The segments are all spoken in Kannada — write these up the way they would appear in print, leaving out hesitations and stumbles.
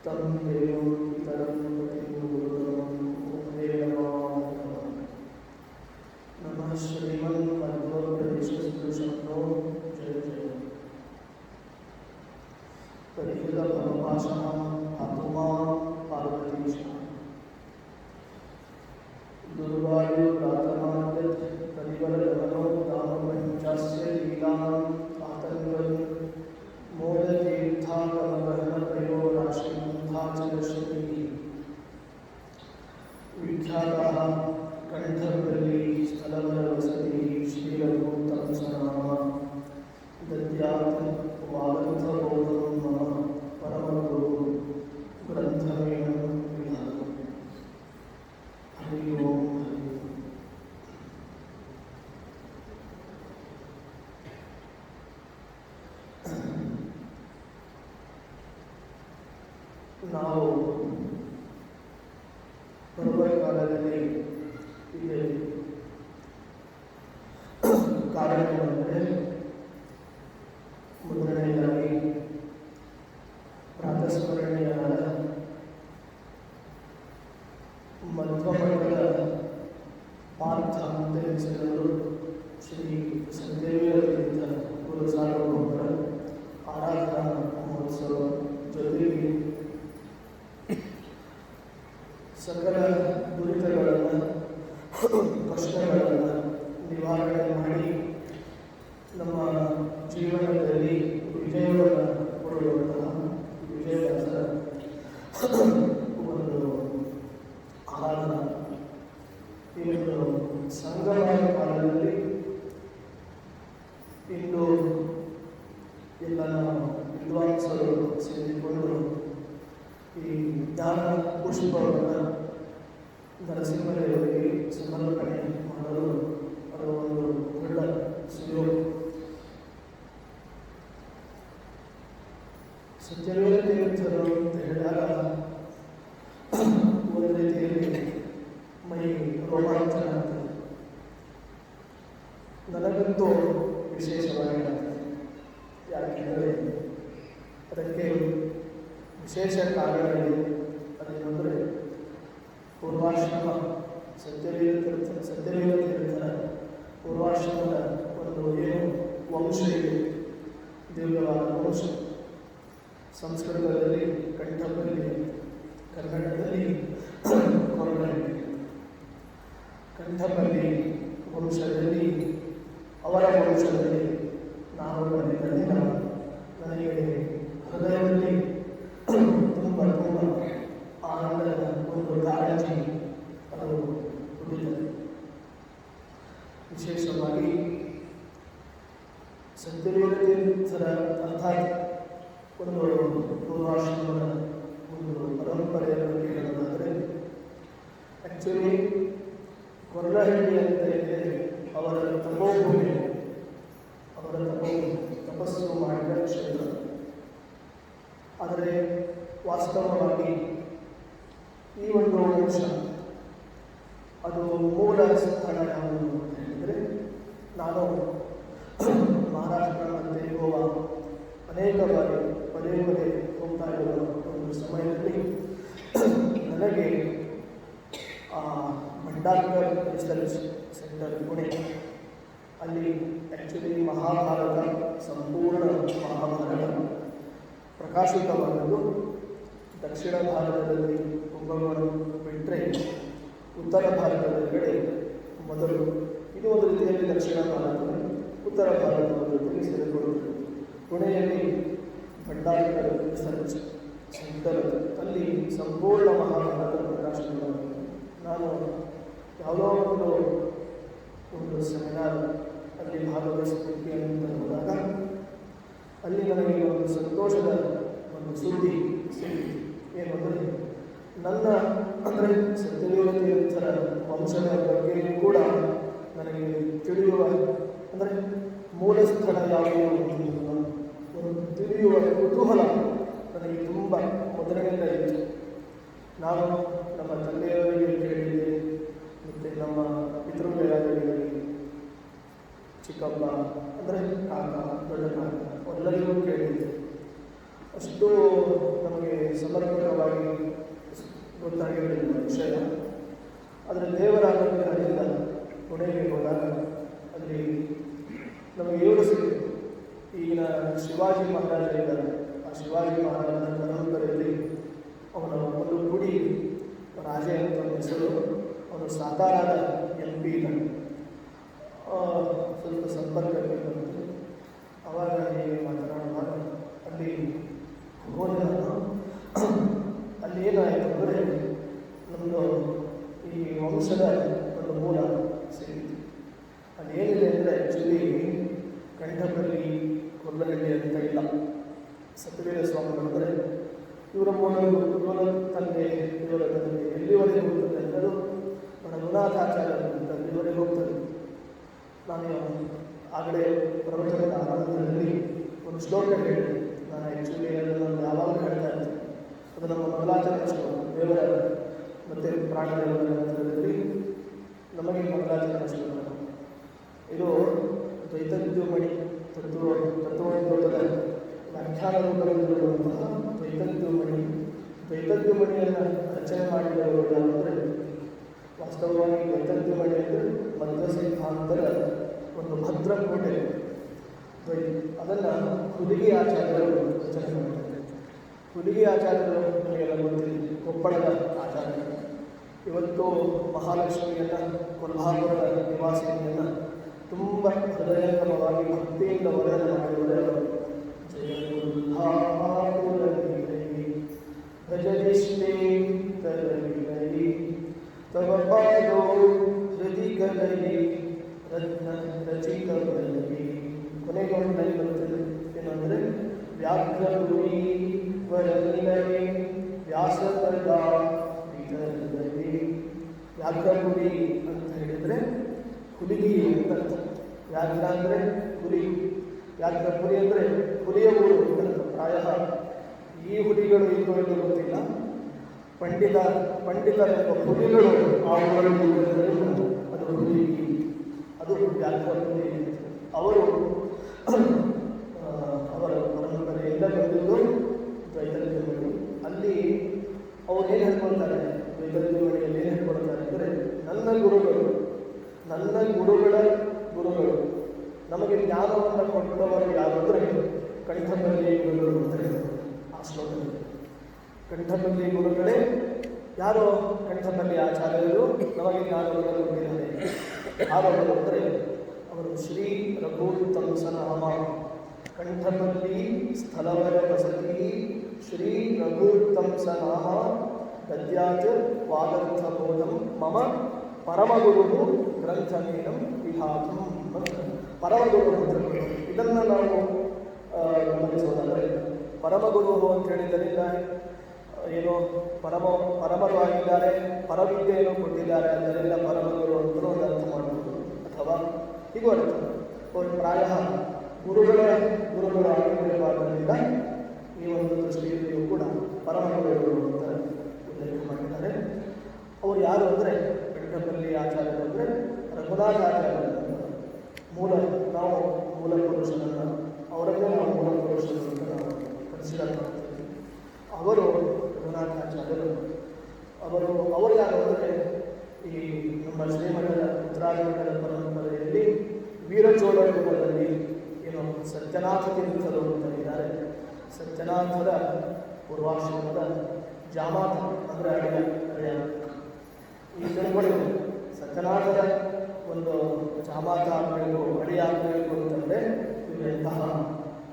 तं देवं पितरं पतिं गुरुतमं वन्दे नमः श्रीमन्मध्वप्रदेशस्पृशन्नो जय जय परिहृतभवपाशः आत्मा पार्वतीशः दुर्वायुरातमाद्यत् कलिवरगमनो दामपञ्चास्य लीलाम् आतङ्कन् मोदतीर्थागमगहनप्रयो राशिमन्थाचलश्रुतिः विख्याताः कण्ठवल्ली स्थलवरवसतिः श्रीरघुत्तं सनाम दद्यात् वागर्थबोधं मम परमगुरु ग्रन्थमेनं विधातु हरि ओम् ನಾವು ಬರುವ ಕಾಲದಲ್ಲಿ ಇದೆ ಕಾರಣವೆಂದರೆ ಮೊದಲನೆಯದಾಗಿ ಪ್ರಾತಸ್ಮರಣೀಯರಾದ ಮಧ್ವಮಠದ ಪಾರ್ಥ ಅಂತ ಹೆಸರು ಶ್ರೀ ಸಂದೇವಿಯರ ಗುರು ಸಾರ್ವಭೌಮರ ಆರಾಧನಾ ಮಹೋತ್ಸವ ಜೊತೆಗೆ ಸಕಲ ದುರಿತಗಳನ್ನು ಕಷ್ಟಗಳನ್ನು ನಿವಾರಣೆ ಮಾಡಿ ನಮ್ಮ ಜೀವನದಲ್ಲಿ ವಿಜಯವನ್ನು ಕೊಡುವಂತಹ ವಿಜಯದಾಸರ ಒಂದು ಆರಾಧನಾ ಈ ಒಂದು ಸಂಗಮ ಕಾಲದಲ್ಲಿ ಇಂದು ಎಲ್ಲ ವಿದ್ವಾಂಸರು ಸೇರಿಕೊಂಡು ಈ ಜ್ಞಾನ ಪುಷ್ಪವನ್ನು ನರಸಿಂಹದೇವರಿಗೆ ಸಮರ್ಪಣೆ ಮಾಡಲು ಅದು ಒಂದು ದೊಡ್ಡ ಸುಯೋಗ. ಸತ್ಯವೇದ ತೀರ್ಥರು ಅಂತ ಹೇಳಿದಾಗ ಒಂದು ರೀತಿಯಲ್ಲಿ ಮೈ ರೋಮಾಂಚನ ಆಗ್ತದೆ. ನನಗಂತೂ ವಿಶೇಷವಾಗಿ ಆಗ್ತದೆ. ಯಾಕೆಂದರೆ ಅದಕ್ಕೆ ವಿಶೇಷ ಕಾರಣಗಳಿವೆ. ಅದೇನೆಂದರೆ ಪೂರ್ವಾಶ್ರಮ ಸತ್ಯವೇದ ತೀರ್ಥರ ಪೂರ್ವಾಶ್ರಮದ ಒಂದು ಏನು ವಂಶ ಇದೆ, ದಿವ್ಯವಾದ ವಂಶ. ಸಂಸ್ಕೃತದಲ್ಲಿ ಕಂಠಪಲ್ಲಿ, ಕನ್ನಡದಲ್ಲಿ ಕೊರಗಲ್ಲಿ. ಕಂಠಪಲ್ಲಿ ವಂಶದಲ್ಲಿ ಅವರ ವಂಶದಲ್ಲಿ ನಾವು ಬಂದಿದ್ದರಿಂದ ನನಗೆ ಹೃದಯದಲ್ಲಿ ತುಂಬ ಆನಂದದ ಒಂದು ಕಾಳಜಿ ಅದು ಹುಟ್ಟಿದೆ. ವಿಶೇಷವಾಗಿ ಸತ್ಯವೇದ ತೀರ್ಥರ ಅರ್ಥಾತ್ ಒಂದು ಪೂರ್ವಾಶ್ರಮದ ಒಂದು ಪರಂಪರೆಯ ಬಗ್ಗೆ ಹೇಳೋದಾದರೆ ಆ್ಯಕ್ಚುಲಿ ಕೊರಲಹಳ್ಳಿ ಅಂತ ಇದೆ ಅವರ ತಪೋಭೂಮಿ, ಅವರ ತಪಸ್ಸು ಮಾಡಿದ ಕ್ಷೇತ್ರ. ಆದರೆ ವಾಸ್ತವವಾಗಿ ಈ ಒಂದು ವಂಶ ಅದು ಮೂಲ ಸ್ಥಳ ಯಾವುದು ಅಂತ ಹೇಳಿದರೆ, ನಾನು ಮಹಾರಾಷ್ಟ್ರದಂತೆ ಗೋವಾ ಅನೇಕ ಬಾರಿ ಪದೇ ಪದೇ ಹೋಗ್ತಾ ಇರುವ ಒಂದು ಸಮಯದಲ್ಲಿ ನನಗೆ ಭಂಡಾರ್ಕರ್ ರಿಸರ್ಚ್ ಸೆಂಟರ್ ಪುಣೆ, ಅಲ್ಲಿ ಆ್ಯಕ್ಚುಲಿ ಮಹಾಭಾರತ, ಸಂಪೂರ್ಣ ಮಹಾಭಾರತ ಪ್ರಕಾಶಿತವಾದದ್ದು ದಕ್ಷಿಣ ಭಾರತದಲ್ಲಿ ಕುಂಭಕೋಣ ಬಿಟ್ಟರೆ ಉತ್ತರ ಭಾರತದ ಕಡೆ ಮೊದಲು. ಇದು ಒಂದು ರೀತಿಯಲ್ಲಿ ದಕ್ಷಿಣ ಭಾರತ, ಉತ್ತರ ಭಾರತದ ಜೊತೆಗೆ ಸೇರಿಕೊಳ್ಳುತ್ತದೆ. ಪುಣೆಯಲ್ಲಿ ಭಂಡಾರ್ಕರ್ ರಿಸರ್ಚ್ ಸೆಂಟರ್ ಅಲ್ಲಿ ಸಂಪೂರ್ಣ ಮಹಾಭಾರತ ಪ್ರಕಾಶನವಾಗಿದೆ. ನಾನು ಯಾವುದೋ ಒಂದು ಸೆಮಿನಾರ್ ಅಲ್ಲಿ ಭಾಗವಹಿಸಲಿಕ್ಕೆ ಅಂತ ಹೋದಾಗ ಅಲ್ಲಿ ನನಗೆ ಒಂದು ಸಂತೋಷದ ಒಂದು ಸುದ್ದಿ ಸಿಕ್ಕಿತು. ಏನು ಅಂದರೆ ನನ್ನ ಅಂದರೆ ಸತ್ಯವೇದ ತೀರ್ಥರ ವಂಶದ ಬಗ್ಗೆ ಕೂಡ ನನಗೆ ತಿಳಿಯುವ ಅಂದರೆ ಮೂಲ ಸ್ಥಳ ಯಾವುದು ಒಂದು ತಿಳಿಯುವ ಕುತೂಹಲ ನನಗೆ ತುಂಬ ಮೊದಲಿನಿಂದ ಇತ್ತು. ನಾನು ನಮ್ಮ ತಂದೆಯವರಿಗೆ ಕೇಳಿದೆ, ಮತ್ತು ನಮ್ಮ ಪಿತೃಗಳಿಗೆ, ಚಿಕ್ಕಪ್ಪ ಅಂದರೆ ಕಾಕ, ದೊಡ್ಡ ಕಾಕ ಎಲ್ಲರಿಗೂ ಕೇಳಿದ್ದೆ. ಅಷ್ಟು ನಮಗೆ ಸಮರ್ಪಕವಾಗಿ ಗೊತ್ತಾಗಿರಲಿಲ್ಲ ವಿಷಯ. ಆದರೆ ದೇವರ ಅನುಗ್ರಹದಿಂದ ಪುಣೆಗೆ ಹೋದಾಗ ಅಲ್ಲಿ ನಮಗೆ ಇವರು ಸಿಕ್ಕಿತು. ಈಗಿನ ಶಿವಾಜಿ ಮಹಾರಾಜ ಇದ್ದಾರೆ, ಆ ಶಿವಾಜಿ ಮಹಾರಾಜನ ಪರಂಪರೆಯಲ್ಲಿ ಅವನ ಒಂದು ಗುಡಿ ರಾಜೆ ಅಂತ ಒಂದು ಹೆಸರು. ಅವನು ಸಾತಾರದ MP ಇದ್ದಾನೆ. ಸ್ವಲ್ಪ ಸಂಪರ್ಕಕ್ಕೆ ಬಂತು. ಅವಾಗ ಹೀಗೆ ಮಾತನಾಡುವಾಗ ಅಲ್ಲಿ ಹೋದ ಅಲ್ಲಿ ಏನಾಯಿತು ಅಂದರೆ ನಮ್ಮದು ಈ ವಂಶದ ಒಂದು ಮೂಲ ಸಿಕ್ಕಿತು. ಅದೇನಿದೆ ಅಂದರೆ ಆ್ಯಕ್ಚುಲಿ ಕಂಠಪಲ್ಲಿ ಕೊಲ್ಲಗಡ್ಡಿ ಅಂತ ಇಲ್ಲ. ಸತ್ಯವೀರ ಸ್ವಾಮಿಗಳು ಅಂದರೆ ಇವರ ಮೂಲ ತಂದೆ ಇವರ ತಂದೆ ಎಲ್ಲಿವರೆಗೆ ಹೋಗ್ತದೆ ಅಂದರೆ ಅದು ರಘುನಾಥಾಚಾರ್ಯ ಅಲ್ಲಿವರೆಗೆ ಹೋಗ್ತದೆ. ನಾನು ಆಗಲೇ ಪ್ರವಚನದ ಆರಂಭದಲ್ಲಿ ಒಂದು ಶ್ಲೋಕ ಹೇಳಿದೆ. ನಾನು ಆ್ಯಕ್ಚುಲಿ ಅದನ್ನು ಯಾವಾಗಲೂ ಹೇಳ್ತಾ ಇರ್ತೀನಿ. ಅದು ನಮ್ಮ ಮಂಗಲಾಚರಣೆ ಶ್ಲೋಕ. ದೇವರ ಮತ್ತು ಪ್ರಾಣದೇವರ ಮಂತ್ರದಲ್ಲಿ ನಮಗೆ ಮಂಗಲಾಚರಣೆ ಶ್ಲೋಕ. ಇದು ದ್ವೈತ ವಿದ್ಯುಮಣಿ ತತ್ವೋದ್ಯೋಗದ ವ್ಯಾಖ್ಯಾನ ರೂಪದಲ್ಲಿರುವಂತಹ ದ್ವೈತದ್ಯುಮಣಿಯನ್ನು ರಚನೆ ಮಾಡಿದವರು ಯಾವಂದರೆ ವಾಸ್ತವವಾಗಿ ದ್ವೈತದ್ಯುಮಣಿ ಅಂದರೆ ಮಧ್ವ ಸಿದ್ಧಾಂತರ ಒಂದು ಭದ್ರಕೋಟೆ ಅದನ್ನು ಹುಲಿಗಿ ಆಚಾರ್ಯರು ರಚನೆ ಮಾಡಿದ್ದಾರೆ. ಹುಲಿಗಿ ಆಚಾರ್ಯರು ನಮಗೆಲ್ಲ ಗೊತ್ತಿದೆ, ಕೊಪ್ಪಳದ ಆಚಾರ್ಯರು. ಇವತ್ತು ಮಹಾಲಕ್ಷ್ಮಿಯನ್ನು ಕೊಲ್ಹಾಪುರದ ನಿವಾಸಿನಿಯನ್ನು ತುಂಬ ಹೃದಯಂಗಮವಾಗಿ ಭಕ್ತಿಯಿಂದ ವರ್ಣನೆ ಮಾಡಿದರೆ ಭಜನಿಷ್ಠೆ ತರಲಿ ತವ ಪಾದೋ ಹೃದಿ ಕಲಲಿ ರತ್ನ ರಚಿತ ಬರಲಿ. ಕೊನೆಗೊಂಡು ನನಗೆ ಬರ್ತದೆ ಏನಂದರೆ ವ್ಯಾಘ್ರಗುರಿ ವರನಿಲಯೇ ವ್ಯಾಸಪದ ವಿತರಲಿ. ವ್ಯಾಘ್ರಗುರಿ ಅಂತ ಹೇಳಿದರೆ ಹುಲಿಗಿ ಅಂತ ಅರ್ಥ. ವ್ಯಾಘ್ರ ಅಂದರೆ ಹುಲಿ, ವ್ಯಾಘ್ರಪುರಿ ಅಂದರೆ ಹುಲಿಯ ಊರು ಅಂತ. ಪ್ರಾಯಃ ಈ ಹುಲಿಗಳು ಇದ್ದು ಎಂದು ಗೊತ್ತಿಲ್ಲ. ಪಂಡಿತರೆಂಬ ಹುಲಿಗಳು ಆ ಊರಲ್ಲಿ ಅದು ಹುಲಿಗಿ, ಅದು ವ್ಯಾಘ್ರಪುರಿ. ಅವರು ಅವರ ಪರಂಪರೆಯಿಂದ ಬಂದಿದ್ದು ದ್ವೈತದ್ಯುಮಣಿ. ಅಲ್ಲಿ ಅವ್ರು ಏನು ಹೇಳ್ಕೊಳ್ತಾರೆ, ದ್ವೈತದ್ಯುಮಣಿಯಲ್ಲಿ ಏನು ಹೇಳ್ಕೊಳ್ತಾರೆ ಅಂದರೆ ನನ್ನ ಗುರುಗಳ ಗುರುಗಳು ನಮಗೆ ಜ್ಞಾನವನ್ನು ಕೊಟ್ಟವರು ಯಾರು ಅಂದರೆ ಕಂಠಪಲ್ಲಿ ಗುರುಗಳು ಅಂತ ಹೇಳ್ತಾರೆ. ಆ ಶ್ಲೋಕದಲ್ಲಿ ಕಂಠಪಲ್ಲಿ ಗುರುಗಳೇ ಯಾರೋ ಕಂಠಪಲ್ಲಿ ಆಚಾರ್ಯರು ನಮಗೆ ಜ್ಞಾನವನ್ನು ಕೊಟ್ಟಿದ್ದಾರೆ. ಯಾರವರು ಅಂದರೆ ಅವರು ಶ್ರೀ ರಘುತ್ತಂಸನಾಮ ಕಂಠಪಲ್ಲಿ ಸ್ಥಳವರ ವಸತಿ ಶ್ರೀ ರಘುತ್ತಂಸನಾಮ ಗದ್ಯಾತ್ ವಾದರ್ಥಬೋಧಂ ಮಮ ಪರಮಗುರು ಗ್ರಂಥಮೇನಂ ವಿಧಾತಂ. ಪರಮಗುರು ಮಂತ್ರಗಳು ಇದನ್ನು ನಾವು ಗಮನಿಸೋದಾದರೆ ಪರಮಗುರು ಅಂತ ಹೇಳಿದ್ದರಿಂದ ಏನೋ ಪರಮರು ಆಗಿದ್ದಾರೆ, ಪರವಿದ್ಯೆಯನ್ನು ಕೊಟ್ಟಿದ್ದಾರೆ, ಅದರಿಂದ ಪರಮಗುರು ಅಂತಲೂ ಒಂದು ಅರ್ಥ ಮಾಡಬಹುದು. ಅಥವಾ ಹೀಗೂ ಅರ್ಥ ಅವರು ಪ್ರಾಯಃ ಗುರುಗಳಾಗಿರಬಾರದರಿಂದ ಈ ಒಂದು ದೃಷ್ಟಿಯಲ್ಲಿಯೂ ಕೂಡ ಪರಮಗುರುಗಳು ಅಂತ ಉಲ್ಲೇಖ ಮಾಡಿದ್ದಾರೆ. ಅವರು ಯಾರು ಅಂದರೆ ಕಂಠಪಲ್ಲಿ ಆಚಾರ್ಯರು ಅಂದರೆ ರಘುನಾಥಾಚಾರ್ಯರು. ನಾವು ಮೂಲ ಪುರುಷರನ್ನು ಅವರನ್ನೇ ನಾವು ಮೂಲ ಪುರುಷರು ಅಂತ ನಾವು ಕನ್ಸಿಡರ್ ಮಾಡ್ತೀವಿ. ಅವರು ರಘುನಾಥಾಚಾರ್ಯರು. ಅವರು ಯಾರು ಅಂದರೆ ಈ ನಮ್ಮ ಶ್ರೀಮಠದ ಉತ್ತರಾಖಂಡದ ಪರಂಪರೆಯಲ್ಲಿ ವೀರಚೋಳ ರೂಪದಲ್ಲಿ ಏನು ಸತ್ಯನಾಥ ತೀರ್ಥರು ಅಂತ ಇದ್ದಾರೆ. ಸತ್ಯನಾಥರ ಪೂರ್ವಾಶ್ರಮದ ಜಾಮಾತ ಅಂದರೆ ಅಡಿಯ ಈ ತಿಳ್ಕೊಳ್ಳಿ. ಸತ್ಯನಾಥರ ಒಂದು ಜಾಮಾತ ಆಗಬೇಕು, ಅಡಿಯ ಆಗಬೇಕು ಅಂತಂದರೆ ಇವರೆಂತಹ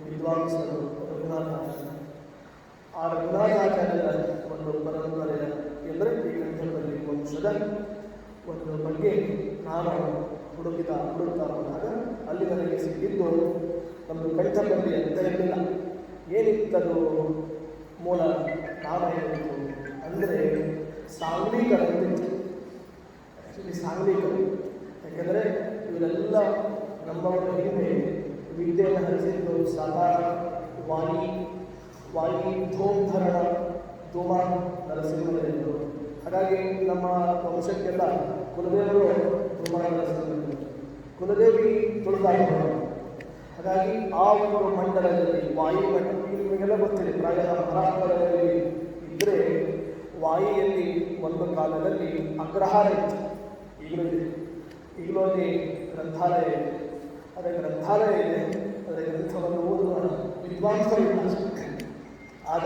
ವಿದ್ವಾಂಸರು ರಘುನಾಥಾಚಾರ್ಯ. ಆ ರಘುನಾಥಾಚಾರ್ಯರ ಒಂದು ಪರಂಪರೆಯ ಎಂದರೆ ಈ ಕಂಠಪಲ್ಲಿ ವಂಶದ ಒಂದು ಬಗ್ಗೆ ನಾನು ಹುಡುಕ್ತಾ ಹೋದಾಗ ಅಲ್ಲಿ ನನಗೆ ಸಿಕ್ಕಿದ್ದು ನಮ್ಮದು ಕಂಠಪಲ್ಲಿ ಅಂತ ಇರಲಿಲ್ಲ. ಏನಿತ್ತದು ಮೂಲ ನಾಮ ಏನಿತ್ತು ಅಂದರೆ ಸಾಂಗ್ಲಿಕರ ಅಂತಿತ್ತು. ಆ್ಯಕ್ಚುಲಿ ಸಾಂಗ್ಲಿಕರು ಯಾಕೆಂದರೆ ಇವರೆಲ್ಲ ನಮ್ಮವರ ಹಿಂದೆ ವಿದ್ಯೆಯನ್ನು ಹರಿಸಿದ್ದು ಸಾಕಾರ ವಾಯಿ ಧೂಮಧರಣ ಧೂಮ ನರಸಿಂಹರು. ಹಾಗಾಗಿ ನಮ್ಮ ವಂಶಕ್ಕೆಲ್ಲ ಕುಲದೇವರು ಧೂಮ ನರಸಿಂಹರು, ಕುಲದೇವಿ ತುಳದಾಯಿಗಳು. ಹಾಗಾಗಿ ಆ ಒಂದು ಮಂಡಲದಲ್ಲಿ ವಾಯುಮಂಡಲ ನಿಮಗೆಲ್ಲ ಗೊತ್ತಿದೆ. ಪ್ರಾಯಃ ಮಹಾಭಾರತದಲ್ಲಿ ಇದ್ದರೆ ವಾಯಿಯಲ್ಲಿ ಕಾಲದಲ್ಲಿ ಅಗ್ರಹಾರ ಇತ್ತು, ಈಗಲೂ ಇದೆ. ಈಗಲೂ ಅಲ್ಲಿ ಗ್ರಂಥಾಲಯ ಇದೆ. ಅದರ ಗ್ರಂಥಾಲಯ ಇದೆ, ಅದರ ಗ್ರಂಥವನ್ನು ಓದುವ ವಿದ್ವಾಂಸರು ಆಗ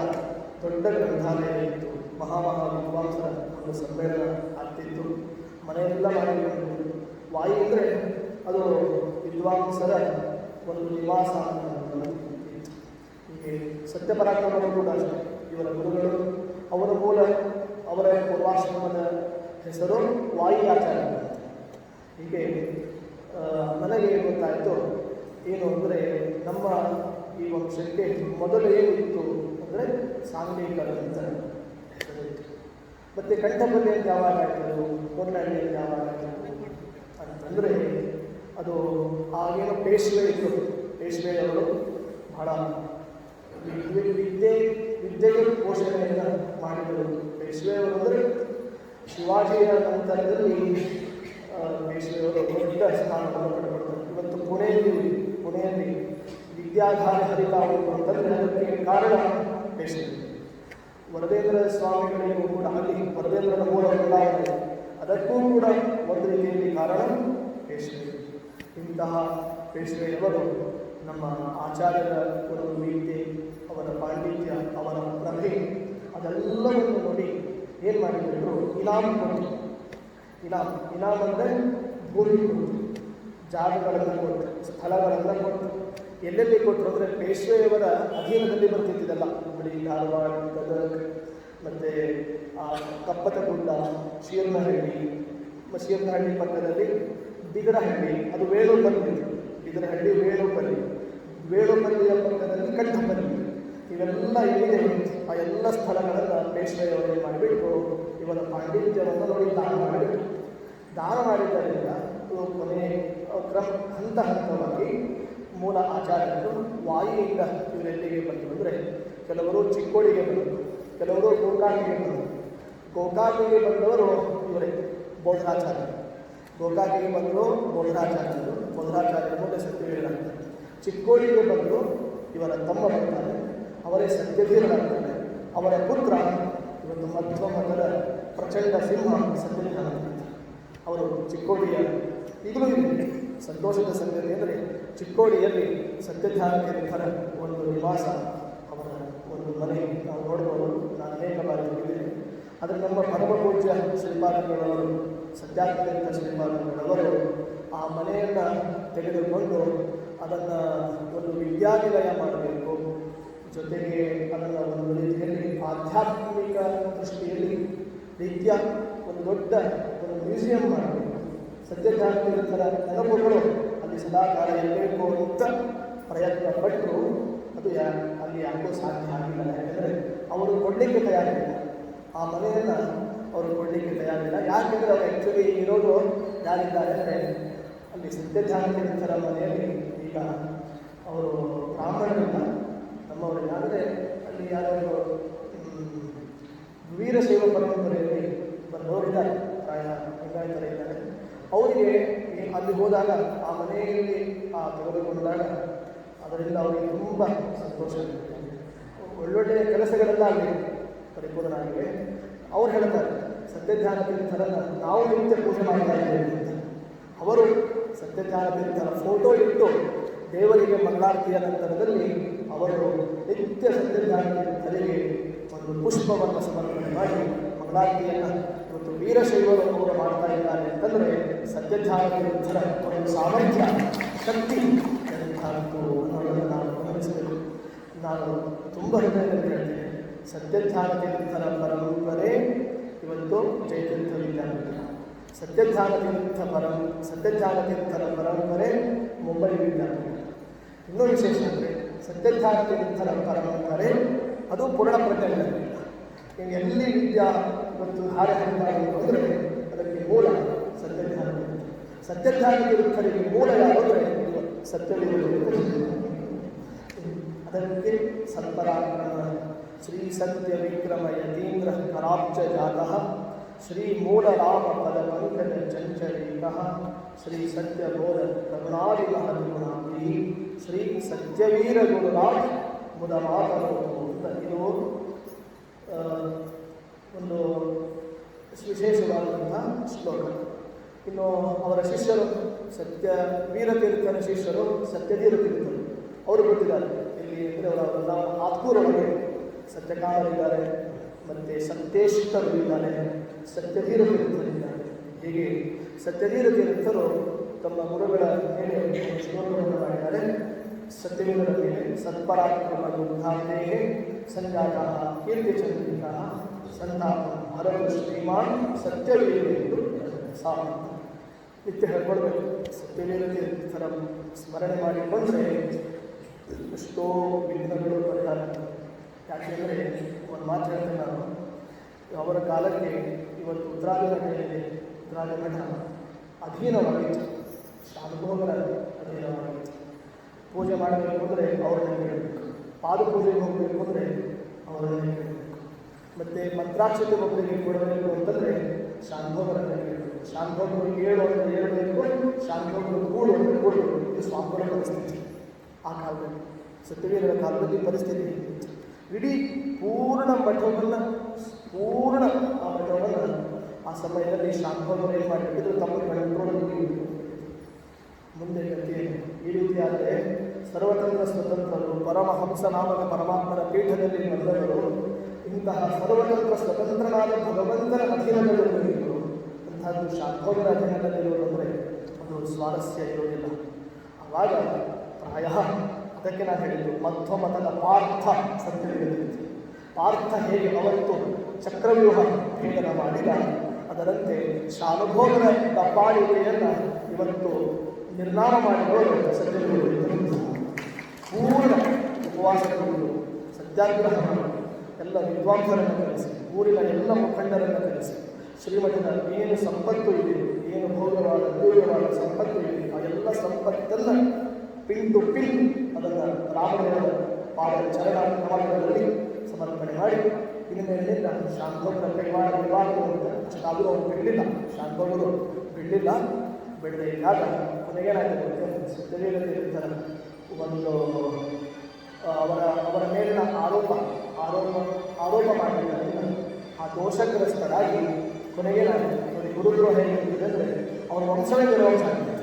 ದೊಡ್ಡ ಗ್ರಂಥಾಲಯ ಇತ್ತು. ಮಹಾ ವಿದ್ವಾಂಸರ ಒಂದು ಸಮ್ಮೇಳನ ಆಗ್ತಿತ್ತು. ಮನೆಯೆಲ್ಲ ಮಾಡಿಕೊಂಡು ವಾಯು ಅಂದರೆ ಅದು ವಿದ್ವಾಂಸರ ಒಂದು ನಿವಾಸ ಅಂತ. ಹೀಗೆ ಸತ್ಯಪರಾಕ್ರಮರು ಕೂಡ ಅಷ್ಟೇ. ಇವರ ಗುರುಗಳು, ಅವರ ಮೂಲ, ಅವರ ಪೂರ್ವಾಶ್ರಮದ ಹೆಸರು ವಾಯುಯಾಚಾರ್ಯ. ಹೀಗೆ ನನಗೆ ಗೊತ್ತಾಯಿತು ಏನು ಅಂದರೆ ನಮ್ಮ ಈ ವಂಶಕ್ಕೆ ಮೊದಲು ಏನಿತ್ತು ಅಂದರೆ ಸಾಂಘಿಕರು ಅಂತ ಹೆಸರಿತ್ತು. ಮತ್ತು ಕಂಠಪಲ್ಲಿಯನ್ನು ಯಾವಾಗ ಆಯಿತು, ಹೊನ್ನಳ್ಳಿಯನ್ನು ಯಾವಾಗ ಆಯಿತು ಅಂತಂದರೆ ಅದು ಆಗೇನೋ ಪೇಶ್ವೆ ಇದ್ದರು. ಪೇಶ್ವೆಯವರು ಬಹಳ ವಿದ್ಯೆಗೆ ಪೋಷಣೆಯನ್ನು ಮಾಡಿದರು. ಪೇಶ್ವೆಯವರು ಅಂದರೆ ಶಿವಾಜಿಯ ನಂತರದಲ್ಲಿ ಪೇಶ್ವೆಯವರು ದೊಡ್ಡ ಸ್ಥಾನವನ್ನು ಪಡೆದರು. ಇವತ್ತು ಪುಣೆಯಲ್ಲಿ ವಿದ್ಯಾಧಾರ ಹರಿತಾ ಉಂಟು ಅಂತಂದರೆ ಅದಕ್ಕೆ ಕಾರಣ ಪೇಶ್ವೆ. ವರದೇಂದ್ರ ಸ್ವಾಮಿಗಳಿಗೂ ಕೂಡ ಅಲ್ಲಿ ವರದೇಂದ್ರನ ಮೂಲ ಬದಲಾವಣೆ, ಅದಕ್ಕೂ ಕೂಡ ಒಂದು ರೀತಿಯಲ್ಲಿ ಕಾರಣ ಪೇಶ್ವೆ. ಇಂತಹ ಪೇಶ್ವೆಯವರು ನಮ್ಮ ಆಚಾರ್ಯರ ಒಂದು ವಿದ್ಯೆ, ಅವರ ಪಾಂಡಿತ್ಯ, ಅವರ ಪ್ರಭೆ ಅದೆಲ್ಲವನ್ನು ನೋಡಿ ಏನು ಮಾಡಿದ್ರು, ಇನಾಮ್ ಕೊಟ್ಟು. ಇನಾಮ್ ಅಂದರೆ ಭೂಮಿ ಕೊಟ್ಟು, ಜಾಗಗಳನ್ನು ಕೊಟ್ಟು, ಸ್ಥಳಗಳನ್ನು ಕೊಟ್ಟು. ಎಲ್ಲೆಲ್ಲಿ ಕೊಟ್ಟರು ಅಂದರೆ ಪೇಶ್ವೆಯವರ ಅಧೀನದಲ್ಲಿ ಬರ್ತಿದ್ದಿದ್ದಲ್ಲ. ಹುಬ್ಬಳ್ಳಿ, ಧಾರವಾಡ, ಗದಗ, ಮತ್ತು ಕಪ್ಪತಗುಡ್ಡ, ಶೀರ್ನಹಳ್ಳಿ ಪಕ್ಕದಲ್ಲಿ ಬಿದರಹಳ್ಳಿ, ಅದು ವೇಣುಪಲ್ಲಿ. ಬಿದರಹಳ್ಳಿ ವೇಣುಪಲ್ಲಿಯ ಪಕ್ಕದಲ್ಲಿ ಕಂಠಪಲ್ಲಿ. ಇವೆಲ್ಲ ಏನಿದೆ ಆ ಎಲ್ಲ ಸ್ಥಳಗಳನ್ನು ಪೇಶ್ವೆಯವರು ಮಾಡಿಬಿಟ್ಟು ಇವರ ಪಾಂಡಿತ್ಯವನ್ನು ನೋಡಿ ದಾನ ಮಾಡಿದ್ದರಿಂದ ಕೊನೆ ಹಂತ ಹಂತವಾಗಿ ಮೂಲ ಆಚಾರ್ಯರು ವಾಯುವಿಂದ ಇವರೆಲ್ಲಿಗೆ ಬಂದರು ಅಂದರೆ ಕೆಲವರು ಚಿಕ್ಕೋಡಿಗೆ ಬಂದರು, ಕೆಲವರು ಗೋಕಾಕಿಗೆ ಬಂದರು. ಗೋಕಾಕಿಗೆ ಬಂದವರು ಇವರೇ ಬೋಧರಾಚಾರ್ಯರು. ಗೋಕಾಕಿಗೆ ಬಂದರು ಬೋಧರಾಚಾರ್ಯರು ಮುಂದೆ ಸತ್ಯಧೀರರಾಗ್ತಾರೆ. ಚಿಕ್ಕೋಡಿಗೆ ಬಂದರು ಇವರ ತಮ್ಮ ಬರ್ತಾರೆ, ಅವರೇ ಸತ್ಯಧೀರರಾಗ್ತಾರೆ. ಅವರ ಪುತ್ರ ಇವತ್ತು ಮಧ್ವಮಠದ ಪ್ರಚಂಡ ಸಿಂಹ ಸತ್ಯಧೀರ. ಅವರು ಚಿಕ್ಕೋಡಿಯ ಈಗಲೂ ಇದೆ. ಸಂತೋಷದ ಸಂಗತಿ ಅಂದರೆ ಚಿಕ್ಕೋಡಿಯಲ್ಲಿ ಸತ್ಯಧ್ಯಾನಕೇಂದ್ರ ಒಂದು ನಿವಾಸ, ಅವರ ಒಂದು ಮನೆ ನಾವು ನೋಡ್ಬೋದು. ನಾನು ಅನೇಕ ಬಾರಿ ಹೋಗಿದ್ದೇನೆ. ಆದರೆ ನಮ್ಮ ಪರಮ ಪೂಜ್ಯ ಶ್ರೀಪಾದಗಳವರು, ಸತ್ಯಾತ್ಮಕ ಶ್ರೀಪಾದಗಳವರು ಆ ಮನೆಯನ್ನು ತೆಗೆದುಕೊಂಡು ಅದನ್ನು ಒಂದು ವಿದ್ಯಾನಿಲಯ ಮಾಡಬೇಕು, ಜೊತೆಗೆ ಅದನ್ನು ಒಂದು ರೀತಿಯಲ್ಲಿ ಆಧ್ಯಾತ್ಮಿಕ ದೃಷ್ಟಿಯಲ್ಲಿ ರೀತಿಯ ಒಂದು ದೊಡ್ಡ ಒಂದು ಮ್ಯೂಸಿಯಂ ಮಾಡಬೇಕು. ಸತ್ಯಧ್ಯಾನಕೇಂದ್ರ ನೆನಪುಗಳು ಅಲ್ಲಿ ಸದಾಕಾಲ ಇರಬೇಕು ಅಂತ ಪ್ರಯತ್ನ ಪಟ್ಟರು. ಅದು ಅಲ್ಲಿ ಯಾಕೋ ಸಾಧ್ಯ ಆಗಿಲ್ಲ. ಯಾಕೆಂದರೆ ಅವರು ಕೊಡಲಿಕ್ಕೆ ತಯಾರಿಲ್ಲ, ಆ ಮನೆಯನ್ನು ಅವರು ಕೊಡಲಿಕ್ಕೆ ತಯಾರಿಲ್ಲ. ಯಾಕೆಂದರೆ ಅವರು ಆ್ಯಕ್ಚುಲಿ ಇರೋದು ಯಾರಿದ್ದಾರೆ ಅಂದರೆ ಅಲ್ಲಿ ಸತ್ಯಧ್ಯಾನಕೇಂದ್ರ ಮನೆಯಲ್ಲಿ ಈಗ ಅವರು ಬ್ರಾಹ್ಮಣರಿಲ್ಲ, ನಮ್ಮವರಿಲ್ಲ. ಅಂದರೆ ಅಲ್ಲಿ ಯಾರು ವೀರಶೈವ ಪರಂಪರೆಯಲ್ಲಿ ಬಂದವರಿದ್ದಾರೆ, ಪ್ರಾಯ ಲಿಂಗಾಯತರ ಇದ್ದಾರೆ. ಅವರಿಗೆ ಅಲ್ಲಿ ಹೋದಾಗ ಆ ಮನೆಯಲ್ಲಿ ತೆಗೆದುಕೊಂಡಾಗ ಅದರಿಂದ ಅವರಿಗೆ ತುಂಬ ಸಂತೋಷ ಇರುತ್ತೆ. ಒಳ್ಳೊಳ್ಳೆಯ ಕೆಲಸಗಳೆಲ್ಲ ಅಲ್ಲಿ ಪರಿಪೂರ್ಣ ಆಗಿವೆ. ಅವ್ರು ಹೇಳ್ತಾರೆ ಸತ್ಯಧ್ಯಾನಕೇಂದ್ರನ ನಾವು ನಿತ್ಯ ಪೂಜೆ ಮಾಡ್ತಾ ಇದ್ದೇವೆ ಅಂತ. ಅವರು ಸತ್ಯಧ್ಯಾನಕೇಂದ್ರ ಫೋಟೋ ಇಟ್ಟು ದೇವರಿಗೆ ಮಂಗಳಾರತಿಯ ನಂತರದಲ್ಲಿ ಅವರು ನಿತ್ಯ ಸತ್ಯಧ್ಯಾನಕೇಂದ್ರರಿಗೆ ಒಂದು ಪುಷ್ಪವನ್ನು ಸಮರ್ಪಣೆ ಮಾಡಿ ಮಂಗಳಾರತಿಯನ್ನು ಇವತ್ತು ವೀರಶೈವರು ಅವರು ಮಾಡ್ತಾ ಇದ್ದಾರೆ ಅಂತಂದರೆ ಸತ್ಯಧ್ಯಾನಕೇಂದ್ರ ಒಂದು ಸಾಮರ್ಥ್ಯ, ಶಕ್ತಿ ಎಂಥದ್ದು ಅನ್ನೋದನ್ನು ನಾವು ಗಮನಿಸಬೇಕು. ನಾನು ತುಂಬ ಹೃದಯದಲ್ಲಿ ಹೇಳ್ತೇನೆ, ಸತ್ಯಧ್ಯಾನಕೇಂದ್ರ ಪರಂಪರೆ ಇವತ್ತು ಜಯತೀರ್ಥ ವಿದ್ಯಾಪೀಠ, ಸತ್ಯಧ್ಯಾನಕೇಂದ್ರ ಪರಂಪರೆ ಮುಂಬೈ ವಿದ್ಯಾಪೀಠ. ಇನ್ನೂ ವಿಶೇಷ ಅಂದರೆ ಸತ್ಯಧ್ಯಾನಕೇಂದ್ರ ಪರಂಪರೆ ಅದು ಪೂರ್ಣ ಪ್ರಜ್ಞೆ. ಎಲ್ಲಿ ವಿದ್ಯಾ ಇವತ್ತು ಹಾರೆ ಹರಿದಾಡಬೇಕು ಅಂದರೆ ಅದಕ್ಕೆ ಮೂಲ ಸತ್ಯಧ್ಯಾನಕೇಂದ್ರರಿಗೆ ಮೂಲ ಯಾರಂದರೆ ಸತ್ಯವೇದ. ಅದಕ್ಕೆ ಸತ್ಪರಾಕ್ರಮ ಶ್ರೀ ಸತ್ಯ ವಿಕ್ರಮ ಯತೀಂದ್ರ ಕರಾಬ್ಜ ಜಾತಃ ಶ್ರೀ ಮೂಲ ರಾಮ ಪದ ಪಂಕಜ ಚಂಚರೀಕ ಶ್ರೀ ಸತ್ಯಬೋಧ ಕರುಣಾದಿ ಮಹದ್ಗುಣಾದಿ ಶ್ರೀ ಸತ್ಯವೀರ ಗುರುರಾಜ್ ಮುದ ಮಾತರು ಅಂತ. ಇದು ಒಂದು ವಿಶೇಷವಾದಂತಹ ಶ್ಲೋಕ. ಇನ್ನು ಅವರ ಶಿಷ್ಯರು ವೀರತೀರ್ಥನ ಶಿಷ್ಯರು ಸತ್ಯಧೀರ ತೀರ್ಥರು, ಅವರು ಗೊತ್ತಿದ್ದಾರೆ. ಇಲ್ಲಿ ಅಂದರೆ ಅವರ ಆತ್ಮೂರೊಳಗೆ ಸತ್ಯಕಾಲರಿದ್ದಾರೆ, ಮತ್ತು ಸತ್ಯೇಶ್ವರರು ಇದ್ದಾರೆ, ಸತ್ಯಧೀರ ತೀರ್ಥರಿದ್ದಾರೆ. ಹೀಗೆ ಸತ್ಯಧೀರ ತೀರ್ಥರು ತಮ್ಮ ಗುರುಗಳ ಮೇಲೆ ಶ್ಲೋಕವನ್ನು ಮಾಡಿದ್ದಾರೆ. ಸತ್ಯವೇದರ ಮೇಲೆ ಸತ್ಪರಾಕ್ರಮ ಯುದ್ಧಾಂತೇ ಸಂಜಾತ ಕೀರ್ತಿಚಂದ್ರಿಕ ಸಂತಾಪ ಹರದು ಶ್ರೀಮಾನ್ ಸತ್ಯವೇದೆಂದು ಸಾಮ ನಿತ್ಯ ಹೇಳ್ಕೊಳ್ಬೇಕು. ಸತ್ಯವೇದ ತೀರ್ಥರ ಸ್ಮರಣೆ ಮಾಡಿಕೊಂಡ್ರೆ ಎಷ್ಟೋ ವಿಘ್ನಗಳು ಪರಿಹಾರ. ಯಾಕೆಂದರೆ ಒಂದು ಮಾತು ಹೇಳ್ತೇನೆ ನಾನು, ಅವರ ಕಾಲಕ್ಕೆ ಇವತ್ತು ಉತ್ತರಾಧಿಮಠ ಅಧೀನವಾಗಿತ್ತು, ಶಾನುಭೋಗರ ಅಧೀನವಾಗಿತ್ತು. ಪೂಜೆ ಮಾಡಬೇಕು ಅಂದರೆ ಅವರನ್ನೇ ಕೇಳಬೇಕು, ಪಾದಪೂಜೆಗೆ ಹೋಗಬೇಕು ಅಂದರೆ ಅವರನ್ನೇ ಕೇಳಬೇಕು, ಮತ್ತು ಮಂತ್ರಾಕ್ಷತೆ ಒಬ್ಬರಿಗೆ ಕೊಡಬೇಕು ಅಂತಂದರೆ ಶಾನುಭೋಗರನ್ನೇ ಕೇಳಬೇಕು. ಶಾನುಭೋಗರು ಏಳು ಅಂದರೆ ಏಳಬೇಕು, ಶಾನುಭೋಗರು ಕೂಡು ಅಂದರೆ ಕೂಡಬೇಕು. ಇದು ಸ್ವಾಮಿಗಳ ಪರಿಸ್ಥಿತಿ ಆ ಕಾಲದಲ್ಲಿ. ಸತ್ಯವೇದರ ಕಾಲದಲ್ಲಿ ಪರಿಸ್ಥಿತಿ ಇಡೀ ಪೂರ್ಣ ಮಠವನ್ನು ಆ ಸಮಯದಲ್ಲಿ ಶಾಂತವರು ಏನು ಮಾಡಿಬಿಟ್ಟಿದ್ರು, ತಮ್ಮ ಕಂಟ್ರೋಲಲ್ಲಿ. ಮುಂದೆ ಗತಿ ಈ ರೀತಿಯಾದರೆ ಸರ್ವತಂತ್ರ ಸ್ವತಂತ್ರರು ಪರಮಹಂಸ ನಾಮಕ ಪರಮಾತ್ಮನ ಪೀಠದಲ್ಲಿ ಬಂದವರು ಇಂತಹ ಸರ್ವತಂತ್ರ ಸ್ವತಂತ್ರನಾದ ಭಗವಂತನ ಅಧೀನದಲ್ಲಿರುವರು. ಅಂಥದ್ದು ಶಾಂತವರ ಅಧೀನದಲ್ಲಿರುವುದು ಅಂದರೆ ಅದು ಸ್ವಾರಸ್ಯ ಇರುವುದಿಲ್ಲ. ಆವಾಗ ಪ್ರಾಯ ಅದಕ್ಕೆ ನಾನು ಹೇಳಿದ್ದು ಮಧ್ವಮತದ ಪಾರ್ಥ ಸತ್ಯವಿರುತ್ತದೆ. ಪಾರ್ಥ ಹೇಗೆ ಅವತ್ತು ಚಕ್ರವ್ಯೂಹ ಭೇದನ ಮಾಡಿದ, ಅದರಂತೆ ಶಾನುಭೋಗರ ದಬ್ಬಾಳಿಕೆಯನ್ನು ಇವತ್ತು ನಿರ್ನಾಮ ಮಾಡಿದವರು ಸತ್ಯವಿರುವುದು. ಪೂರ್ಣ ಉಪವಾಸಗಳು, ಸತ್ಯಾಗ್ರಹ ಮಾಡಿ, ಎಲ್ಲ ವಿದ್ವಾಂಸರನ್ನು ಕರೆಸಿ, ಊರಿನ ಎಲ್ಲ ಮುಖಂಡರನ್ನು ಕರೆಸಿ, ಶ್ರೀಮಠದ ಏನು ಸಂಪತ್ತು ಇದೆ, ಏನು ಭೋಗವಾದ ಅದ್ಭುತವಾದ ಸಂಪತ್ತು ಇದೆ, ಆ ಎಲ್ಲ ಸಂಪತ್ತನ್ನು ಪಿನ್ ಟು ಪಿನ್ ಅದನ್ನು ರಾಮದೇವರ ಪಾದ ಚರಣ ಕಮಲಗಳಲ್ಲಿ ಸಮರ್ಪಣೆ ಮಾಡಿ ಇನ್ಮೇಲಿಂದ ಶಾಂತವರ ಕೈವಾಡ ಅಂತ ಅಷ್ಟಾದರೂ ಅವರು ಬಿಡಲಿಲ್ಲ. ಶಾಂತವರು ಬಿಡಲಿಲ್ಲ. ಬಿಡದೆ ಇದ್ದಾಗ ಕೊನೆಗೇನಾಗಿದೆ, ಸತ್ಯವೇದ ತೀರ್ಥರ ಒಂದು ಅವರ ಮೇಲಿನ ಆರೋಪ ಮಾಡಿದ್ದರಿಂದ ಆ ದೋಷಗ್ರಸ್ತರಾಗಿ ಕೊನೆಗೇನಾಗಿದೆ ನೋಡಿ, ಗುರುದ್ರೋಹ ಹೇಗಿರ್ತದೆ ಅಂದರೆ ಅವರ ವಂಶವೇ ದುರ್ವಂಶ ಆಗಿದೆ.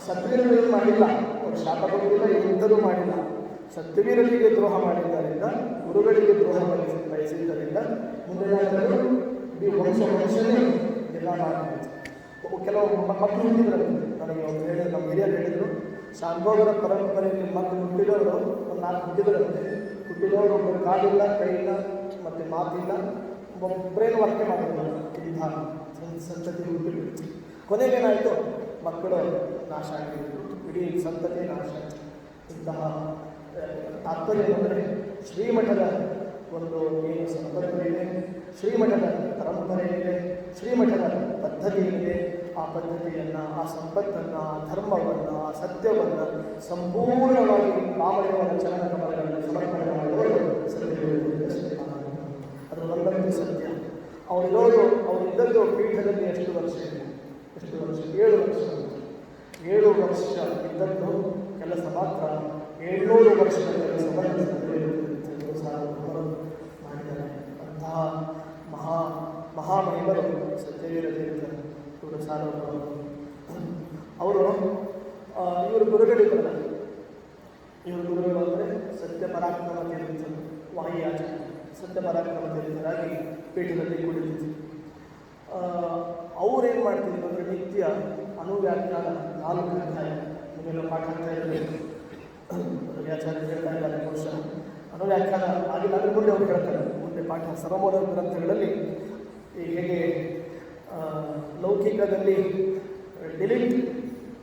ಸತ್ವೀರರಿಗೆ ಮಾಡಿಲ್ಲ, ಅವರು ಶಾಪ ಕೊಟ್ಟಿಲ್ಲ, ಎಂಥದೂ ಮಾಡಿಲ್ಲ. ಸತ್ವೀರರಿಗೆ ದ್ರೋಹ ಮಾಡಿದ್ದರಿಂದ, ಗುರುಗಳಿಗೆ ದ್ರೋಹ ಬಯಸಿದ್ದರಿಂದ ಮುಂದೆ ಈ ವಂಶನೇ ನಿರ್ಮಾಣ ಮಾಡಿದೆ. ಕೆಲವು ಮಕ್ಕಳು ಹುಟ್ಟಿದ್ರಂತೆ. ನನಗೆ ಅವ್ರು ಹೇಳಿದ್ರು, ನಮ್ಮ ಹಿರಿಯರು ಹೇಳಿದರು, ಶಾಂಭೋಗರ ಪರಂಪರೆಯಲ್ಲಿ ಮಕ್ಕಳು ಹುಟ್ಟಿದವರು ಒಂದು 4 ಹುಟ್ಟಿದ್ರಂತೆ. ಹುಟ್ಟಿದವರು ಒಬ್ಬರು ಕಾಲಿಲ್ಲ, ಕೈಯಿಲ್ಲ, ಮತ್ತು ಮಾತಿಲ್ಲ, ಒಬ್ಬರೇನು ವರ್ಕೆ ಮಾಡಿಲ್ಲ. ಇಂಥ ಸಂತತಿ ಹುಟ್ಟಿಬಿಟ್ಟು ಕೊನೆಗೇನಾಯಿತು, ಮಕ್ಕಳು ನಾಶ ಆಗಿದ್ರು, ಇಡೀ ಸಂತತಿ ನಾಶ ಆಯಿತು. ಇಂತಹ ತಾತ್ಪರ್ಯ ಅಂದರೆ ಶ್ರೀಮಠದ ಒಂದು ಏನು ಸಂಪರ್ಕ ಇದೆ, ಶ್ರೀಮಠದ ಪರಂಪರೆ ಇದೆ, ಶ್ರೀಮಠದ ಪದ್ಧತಿ ಇದೆ. ಆ ಪದ್ಧತಿಯನ್ನು, ಆ ಸಂಪತ್ತನ್ನು, ಆ ಧರ್ಮವನ್ನು, ಆ ಸತ್ಯವನ್ನು ಸಂಪೂರ್ಣವಾಗಿ ರಾಮದೇವರ ಚರಣ ಕಮಲಗಳನ್ನು ಸಮರ್ಪಣೆ ಮಾಡುವವರು ಸತ್ಯ. ಅದು ಒಂದೊಂದು ಸತ್ಯ. ಅವರಿದ್ದದ್ದು ಪೀಠದಲ್ಲಿ ಎಷ್ಟು ವರ್ಷ ಇದೆ? 7 ವರ್ಷ. 7 ವರ್ಷ ಇದ್ದದ್ದು ಕೆಲಸ ಮಾತ್ರ 700 ವರ್ಷದ ಕೆಲಸವನ್ನು ಮಾಡಿದ್ದಾರೆ. ಅಂತಹ ಮಹಾಮಹಿಮರು ಸತ್ಯವೇದ ತೀರ್ಥರು. ಇವರು ಇವರು ಗುರುಗಳಿದ್ರಲ್ಲ, ಇವರು ಗುರುಗಳು ಅಂದರೆ ಸತ್ಯಪರಾಕ್ರಮ ತೀರ್ಥರು, ವಾಹಿಯಾಚಾರ್ಯ ಸತ್ಯಪರಾಕ್ರಮ ತೀರ್ಥರಾಗಿ ಪೀಠದಲ್ಲಿ ಕುಳಿತಿದ್ರು. ಅವರೇನು ಮಾಡ್ತಿದ್ರು ಅಂದರೆ ನಿತ್ಯ ಅನುವ್ಯಾಖ್ಯಾನ 4 ಅಧ್ಯಾಯ ನಿಮ್ಮೆಲ್ಲ ಪಾಠ ಆಗ್ತಾ ಇರಬೇಕು. ಆಚಾರ್ಯ ಹೇಳ್ತಾ ಇದ್ದಾರೆ, ಬಹುಶಃ ಅನುವ್ಯಾಖ್ಯಾನ ಆಗಿಲ್ಲ ಅಂದರೆ ಮುಂದೆ ಅವರು ಹೇಳ್ತಾರೆ, ಮುಂದೆ ಪಾಠ ಸರ್ವಮೂಲ ಗ್ರಂಥಗಳಲ್ಲಿ ಹೇಗೆ ಲೌಕಿಕದಲ್ಲಿ ಡಿಲಿಟ್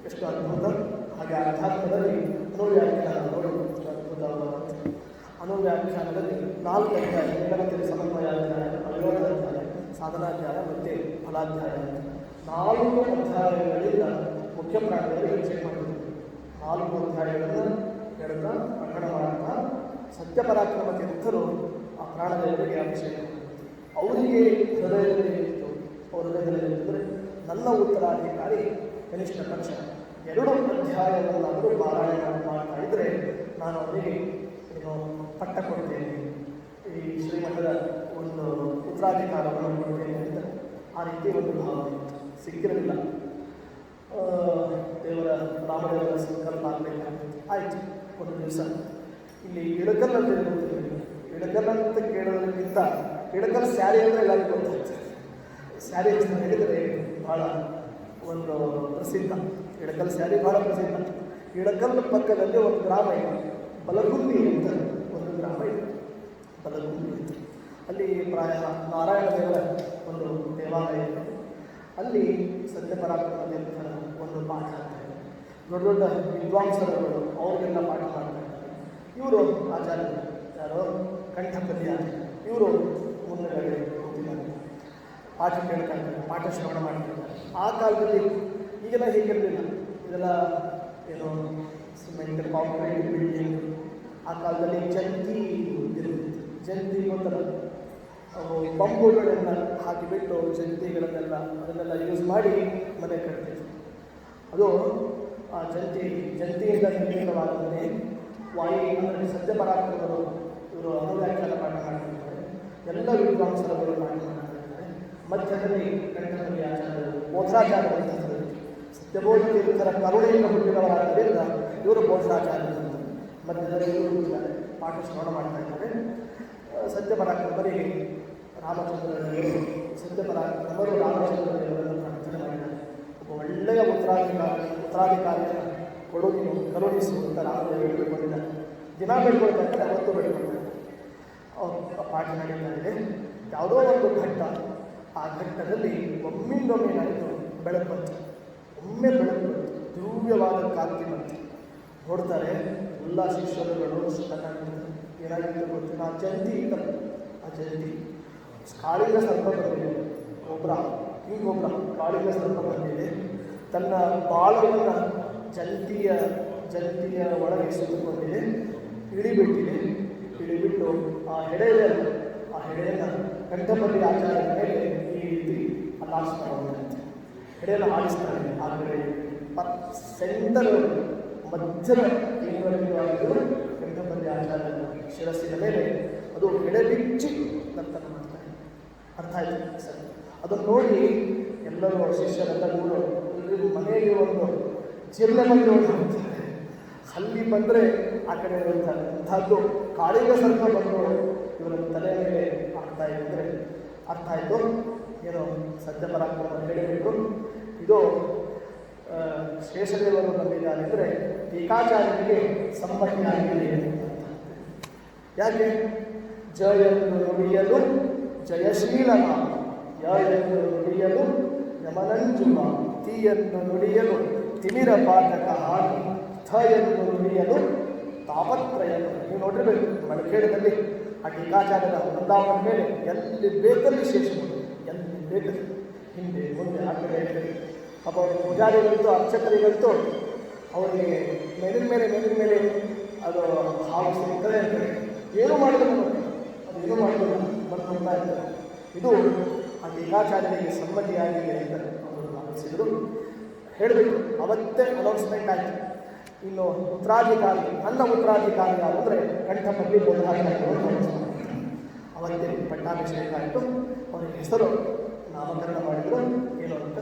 ಎಷ್ಟು ಅದ್ಭುತ, ಹಾಗೆ ಅಧ್ಯಾತ್ಮದಲ್ಲಿ ಅನುವ್ಯಾಖ್ಯಾನ ಎಷ್ಟು ಅದ್ಭುತ. ಅನುವ್ಯಾಖ್ಯಾನದಲ್ಲಿ 4 ಅಧ್ಯಾಯ, ನಿಲಗತಿಯ ಸಮನ್ವಯ ಅಧ್ಯಾಯ, ಅವಿರೋಧ ಅಧ್ಯಾಯ, ಸಾಧನಾಧ್ಯಾಯ ಮತ್ತು ಫಲಾಧ್ಯಾಯ. 4 ಅಧ್ಯಾಯಗಳಿಂದ ಮುಖ್ಯ ಪ್ರಾಣದಲ್ಲಿ ಅಭಿಷೇಕ ಮಾಡಿದರು. 4 ಅಧ್ಯಾಯಗಳನ್ನು ಹೇಳ್ತಾ ಪ್ರಕಟ ಮಾಡ್ತಾ ಸತ್ಯಪರಾಕ್ರಮ ತೀರ್ಥರು ಆ ಪ್ರಾಣದೇವರಿಗೆ ಅಭಿಷೇಕ ಮಾಡಿದರು. ಅವರಿಗೆ ಹೃದಯದಲ್ಲಿ ಇತ್ತು. ಅವರ ಹೃದಯದಲ್ಲಿ ಇದ್ದರೆ ನನ್ನ ಉತ್ತರಾಧಿಕಾರಿ ಕನಿಷ್ಠ ಪಕ್ಷ 2 ಅಧ್ಯಾಯಗಳನ್ನಾದರೂ ಪಾರಾಯಣ ಮಾಡ್ತಾ ಇದ್ದರೆ ನಾನು ಅವರಿಗೆ ಪಟ್ಟ ಕೊಡ್ತೇನೆ, ಈ ಶ್ರೀಮಠದ ಒಂದು ಉತ್ತರಾಧಿಕಾರವನ್ನು ಕೊಡ್ತೇನೆ ಅಂತ ಆ ರೀತಿ ಒಂದು ಭಾವನೆ ಸಿಕ್ಕಿರಲಿಲ್ಲ. ದೇವರ ರಾಮದೇವರ ಸಂಕಲ್ಪ ಆಗಬೇಕಾಗುತ್ತೆ. ಆಯಿತು, ಒಂದು ದಿವಸ ಇಲ್ಲಿ ಇಳಕಲ್ ಅಂತ ಹೇಳ್ತೀವಿ. ಇಳಕಲ್ ಅಂತ ಕೇಳೋದಕ್ಕಿಂತ ಇಳಕಲ್ ಸ್ಯಾರಿ ಅಂದರೆ ಎಲ್ಲರಿಗೂ ಗೊತ್ತಾಗ್ತದೆ. ಸ್ಯಾರಿ ಹೇಳಿದರೆ ಭಾಳ ಒಂದು ಪ್ರಸಿದ್ಧ. ಇಳಕಲ್ ಸ್ಯಾರಿ ಭಾಳ ಪ್ರಸಿದ್ಧ. ಇಳಕಲ್ ಪಕ್ಕದಲ್ಲಿ ಒಂದು ಗ್ರಾಮ ಇದೆ, ಬಲಗುಂದಿ ಅಂತ ಒಂದು ಗ್ರಾಮ ಇದೆ, ಬಲಗುಂದಿ ಅಂತ. ಅಲ್ಲಿ ಪ್ರಾಯ ನಾರಾಯಣ ದೇವರ ಒಂದು ದೇವಾಲಯ ಇದೆ. ಅಲ್ಲಿ ಸತ್ಯಪರಾಕ್ರಮ ದೇವರ ಒಂದು ಪಾಠ ಆಗ್ತಾ ಇದೆ. ದೊಡ್ಡ ದೊಡ್ಡ ವಿದ್ವಾಂಸರುಗಳು ಅವ್ರಿಗೆಲ್ಲ ಪಾಠ ಮಾಡ್ತಾ ಇದ್ದಾರೆ. ಇವರು ಆಚಾರ್ಯರು ಯಾರೋ ಕಂಠಪತಿ ಆಚಾರ್ಯ, ಇವರು ಮುಂದೆಗಡೆ ಹೋಗಿದ್ದಾರೆ, ಪಾಠ ಕೇಳ್ತಾ ಇದ್ದಾರೆ, ಪಾಠ ಶ್ರವಣ ಮಾಡ್ತಿದ್ದಾರೆ. ಆ ಕಾಲದಲ್ಲಿ ಈಗೆಲ್ಲ ಹೀಗಿರಲಿಲ್ಲ, ಇದೆಲ್ಲ ಏನು ಸಿಮೆಂಟ್ ಕಾಂಕ್ರೀಟ್ ಬಿಲ್ಡಿಂಗ್. ಆ ಕಾಲದಲ್ಲಿ ಜಂತಿ ಇರುತ್ತಿತ್ತು. ಜಂತಿ ಒಂಥರ ಬಂಬುಗಳನ್ನ ಹಾಕಿಬಿಟ್ಟು ಜಂತಿಗಳನ್ನೆಲ್ಲ ಅದನ್ನೆಲ್ಲ ಯೂಸ್ ಮಾಡಿ ಮನೆ ಕಟ್ತಿದ್ರು. ಅದು ಆ ಜಂತಿಯಿಂದ ನಿರ್ಮಿತವಾದನ್ನೇ ವಾಯು ಅಂದರೆ ಸತ್ಯಪರಾಕ್ರಮರು ಇವರು ಅನುವ್ಯಾಖ್ಯಾನ ಪಾಠ ಮಾಡ್ತಿದ್ದಾರೆ. ಎಲ್ಲ ವಿದ್ವಾಂಸರುಗಳು ಪಾಠ ಮಾಡ್ತಿದ್ದಾರೆ. ಮಧ್ಯದಲ್ಲಿ ಕಂಠದಲ್ಲಿ ಆಚಾರ್ಯರು ಬೋಧರಾಚಾರ್ಯರು ಅಂತ ಸತ್ಯಬೋಧ ತೀರ್ಥರ ಕರುಣೆಯಿಂದ ಹುಟ್ಟಿದವರಾದ್ದರಿಂದ ಇವರು ಬೋಧರಾಚಾರ್ಯರು. ಮಧ್ಯದಲ್ಲಿ ಇವರು ಹುಟ್ಟಿದ್ದಾರೆ, ಪಾಠ ಶ್ರವಣ ಮಾಡ್ತಾ ಇದ್ದಾರೆ. ಸತ್ಯಪರಾಕ್ರಮರಿಗೆ ಸತ್ಯಪರಾಕ್ರಮರು ರಾಮಚಂದ್ರದೇವರನ್ನು ಪ್ರಾರ್ಥನೆ ಮಾಡಿದ್ದಾರೆ. ಒಬ್ಬ ಒಳ್ಳೆಯ ಉತ್ತರಾಧಿಕಾರಿಯನ್ನು ಕರುಣಿಸುವಂಥ ರಾಮದೇವರು ಬೇಡ್ಕೊಂಡಿದ್ದಾರೆ. ದಿನ ಬೇಡ್ಕೊಳ್ತಾರೆ, ಅವತ್ತು ಬೇಡ್ಕೊಳ್ತಾರೆ. ಪಾಠ ನಡೀತಾ ಇದೆ. ಯಾವುದೋ ಒಂದು ಘಟ್ಟ, ಆ ಘಟ್ಟದಲ್ಲಿ ಒಮ್ಮಿಂದೊಮ್ಮೆ ಏನಾಯಿತು, ಬೆಳಕು ಬಂತು. ಒಮ್ಮೆ ಬೆಳಕು ಬಂತು, ದಿವ್ಯವಾದ ಕಾಂತಿ ಬಂತು. ನೋಡ್ತಾರೆ ಎಲ್ಲ ಶಿಷ್ಯರುಗಳು ಏನಾಗಿತ್ತು ಗೊತ್ತಿಲ್ಲ. ಆ ಜಂತಿ ಇತ್ತಲ್ಲ, ಆ ಜಂತಿ ಕಾಳಿಂಗ ಸರ್ಪ ಬಂದಿದೆ, ಗೊಬ್ಬರ ಈ ಗೊಬ್ಬರ ಕಾಳಿಂಗ ಸರ್ಪ ಬಂದಿದೆ. ತನ್ನ ಬಾಲವನ್ನು ಜಂತಿಯ ಒಳಗೆ ಸುತ್ತುಕೊಂಡಿದೆ, ಇಳಿಬಿಟ್ಟು ಆ ಹೆಡೆಯನ್ನು ಕಂಠಪಲ್ಲಿ ಆಚಾರ್ಯರ ಮೇಲೆ ಈ ರೀತಿ ಅಲ್ಲಾಡಿಸ್ತಾ ಹೋಗುತ್ತೆ. ಹೆಡೆಯನ್ನು ಆಡಿಸ್ತಾರೆ. ಆ ಕಡೆ ಸೆಂಟರ್ ಮಧ್ಯದ ಕೇಂದ್ರವಾಗಿದ್ದು ಕಂಠಪಲ್ಲಿ ಆಚಾರ್ಯರ ಶಿರಸ್ಸಿನ ಮೇಲೆ ಅದು ಹೆಡೆ ಬಿಚ್ಚಿ ನರ್ತನ ಮಾಡ್ತಾರೆ. ಅರ್ಥ ಆಯಿತು ಸರ್? ಅದನ್ನು ನೋಡಿ ಎಲ್ಲರೂ ಶಿಷ್ಯರೆಲ್ಲ ಮನೆಯಲ್ಲಿ ಒಂದು ಜಿರ್ಲೆ ಬಂದು ಹೋಗ್ತಾರೆ. ಅಲ್ಲಿ ಬಂದರೆ ಆ ಕಡೆ ಹೇಳ್ತಾರೆ. ಅಂಥದ್ದು ಕಾಳಿಂಗ ಸರ್ಪ ಬಂದು ಇವರ ತಲೆ ಮೇಲೆ ಆಗ್ತಾ ಇದ್ದರೆ ಅರ್ಥ ಆಯಿತು. ಏನೋ ಸತ್ಯಪರಾಕ್ರಮ ಹೇಳಿಬಿಟ್ಟು ಇದು ಶೇಷದೇವರು ಬಂದಿದ್ದಾರೆ ಅಂದರೆ ಟೀಕಾಚಾರ್ಯರಿಗೆ ಸಮ್ಮತಿಯಾಗಿದೆ. ಯಾಕೆ? ಜಯನ್ನು ನುಡಿಯಲು ಜಯಶೀಲನ, ಎಂದು ನುಡಿಯಲು ಯಮನಂಜುಮ, ತೀಯನ್ನು ನುಡಿಯಲು ತಿಮಿರ ಪಾಠಕ ಹಾನಿ, ಎಂದು ನುಡಿಯಲು ತಾಪತ್ರಯ. ನೀವು ನೋಡಿರಬೇಕು ಮಡಿಕೇರದಲ್ಲಿ ಆ ಟೀಕಾಚಾರ್ಯರ ವೃಂದಾವನ ಮೇಲೆ ಎಲ್ಲಿ ಬೇಕಲ್ಲಿ ಶೇಷಗಳು, ಎಲ್ಲಿ ಬೇಕಲ್ಲಿ ಹಿಂದೆ ಮುಂದೆ ಆ ಕಡೆ ಅಪ್ಪ ಪೂಜಾರಿಗಂತೂ ಅರ್ಚಕರಿಗಂತೂ ಅವರಿಗೆ ಮೇಲಿನ ಮೇಲೆ ಅದು ಹಾವು ಸಿಗ್ತದೆ ಅಂತಾರೆ. ಏನು ಮಾಡಿದ್ರು ಅದು ಏನು ಮಾಡಿದ್ರು ಬರ್ತಾ ಇರ್ತಾರೆ. ಇದು ಆ ಟೀಕಾಚಾರ್ಯರಿಗೆ ಸಮ್ಮತಿಯಾಗಿದೆ ಅಂತ ಅವರು ಭಾವಿಸಿದರು. ಹೇಳಬೇಕು, ಅವತ್ತೇ ಅನೌನ್ಸ್ಮೆಂಟ್ ಆಯಿತು. ಇನ್ನು ಉತ್ತರಾಧಿಕಾರಿ ಯಾರು ಅಂದರೆ ಕಂಠಪಲ್ಲಿ ಬೋಧಾಚಾರ್ಯರು ಅವತ್ತೇ ಪಟ್ಟಾಭಿಷೇಕ ಆಯಿತು. ಅವರಿಗೆ ಹೆಸರು ನಾಮಕರಣ ಮಾಡಿದರು. ಏನು ಅಂತ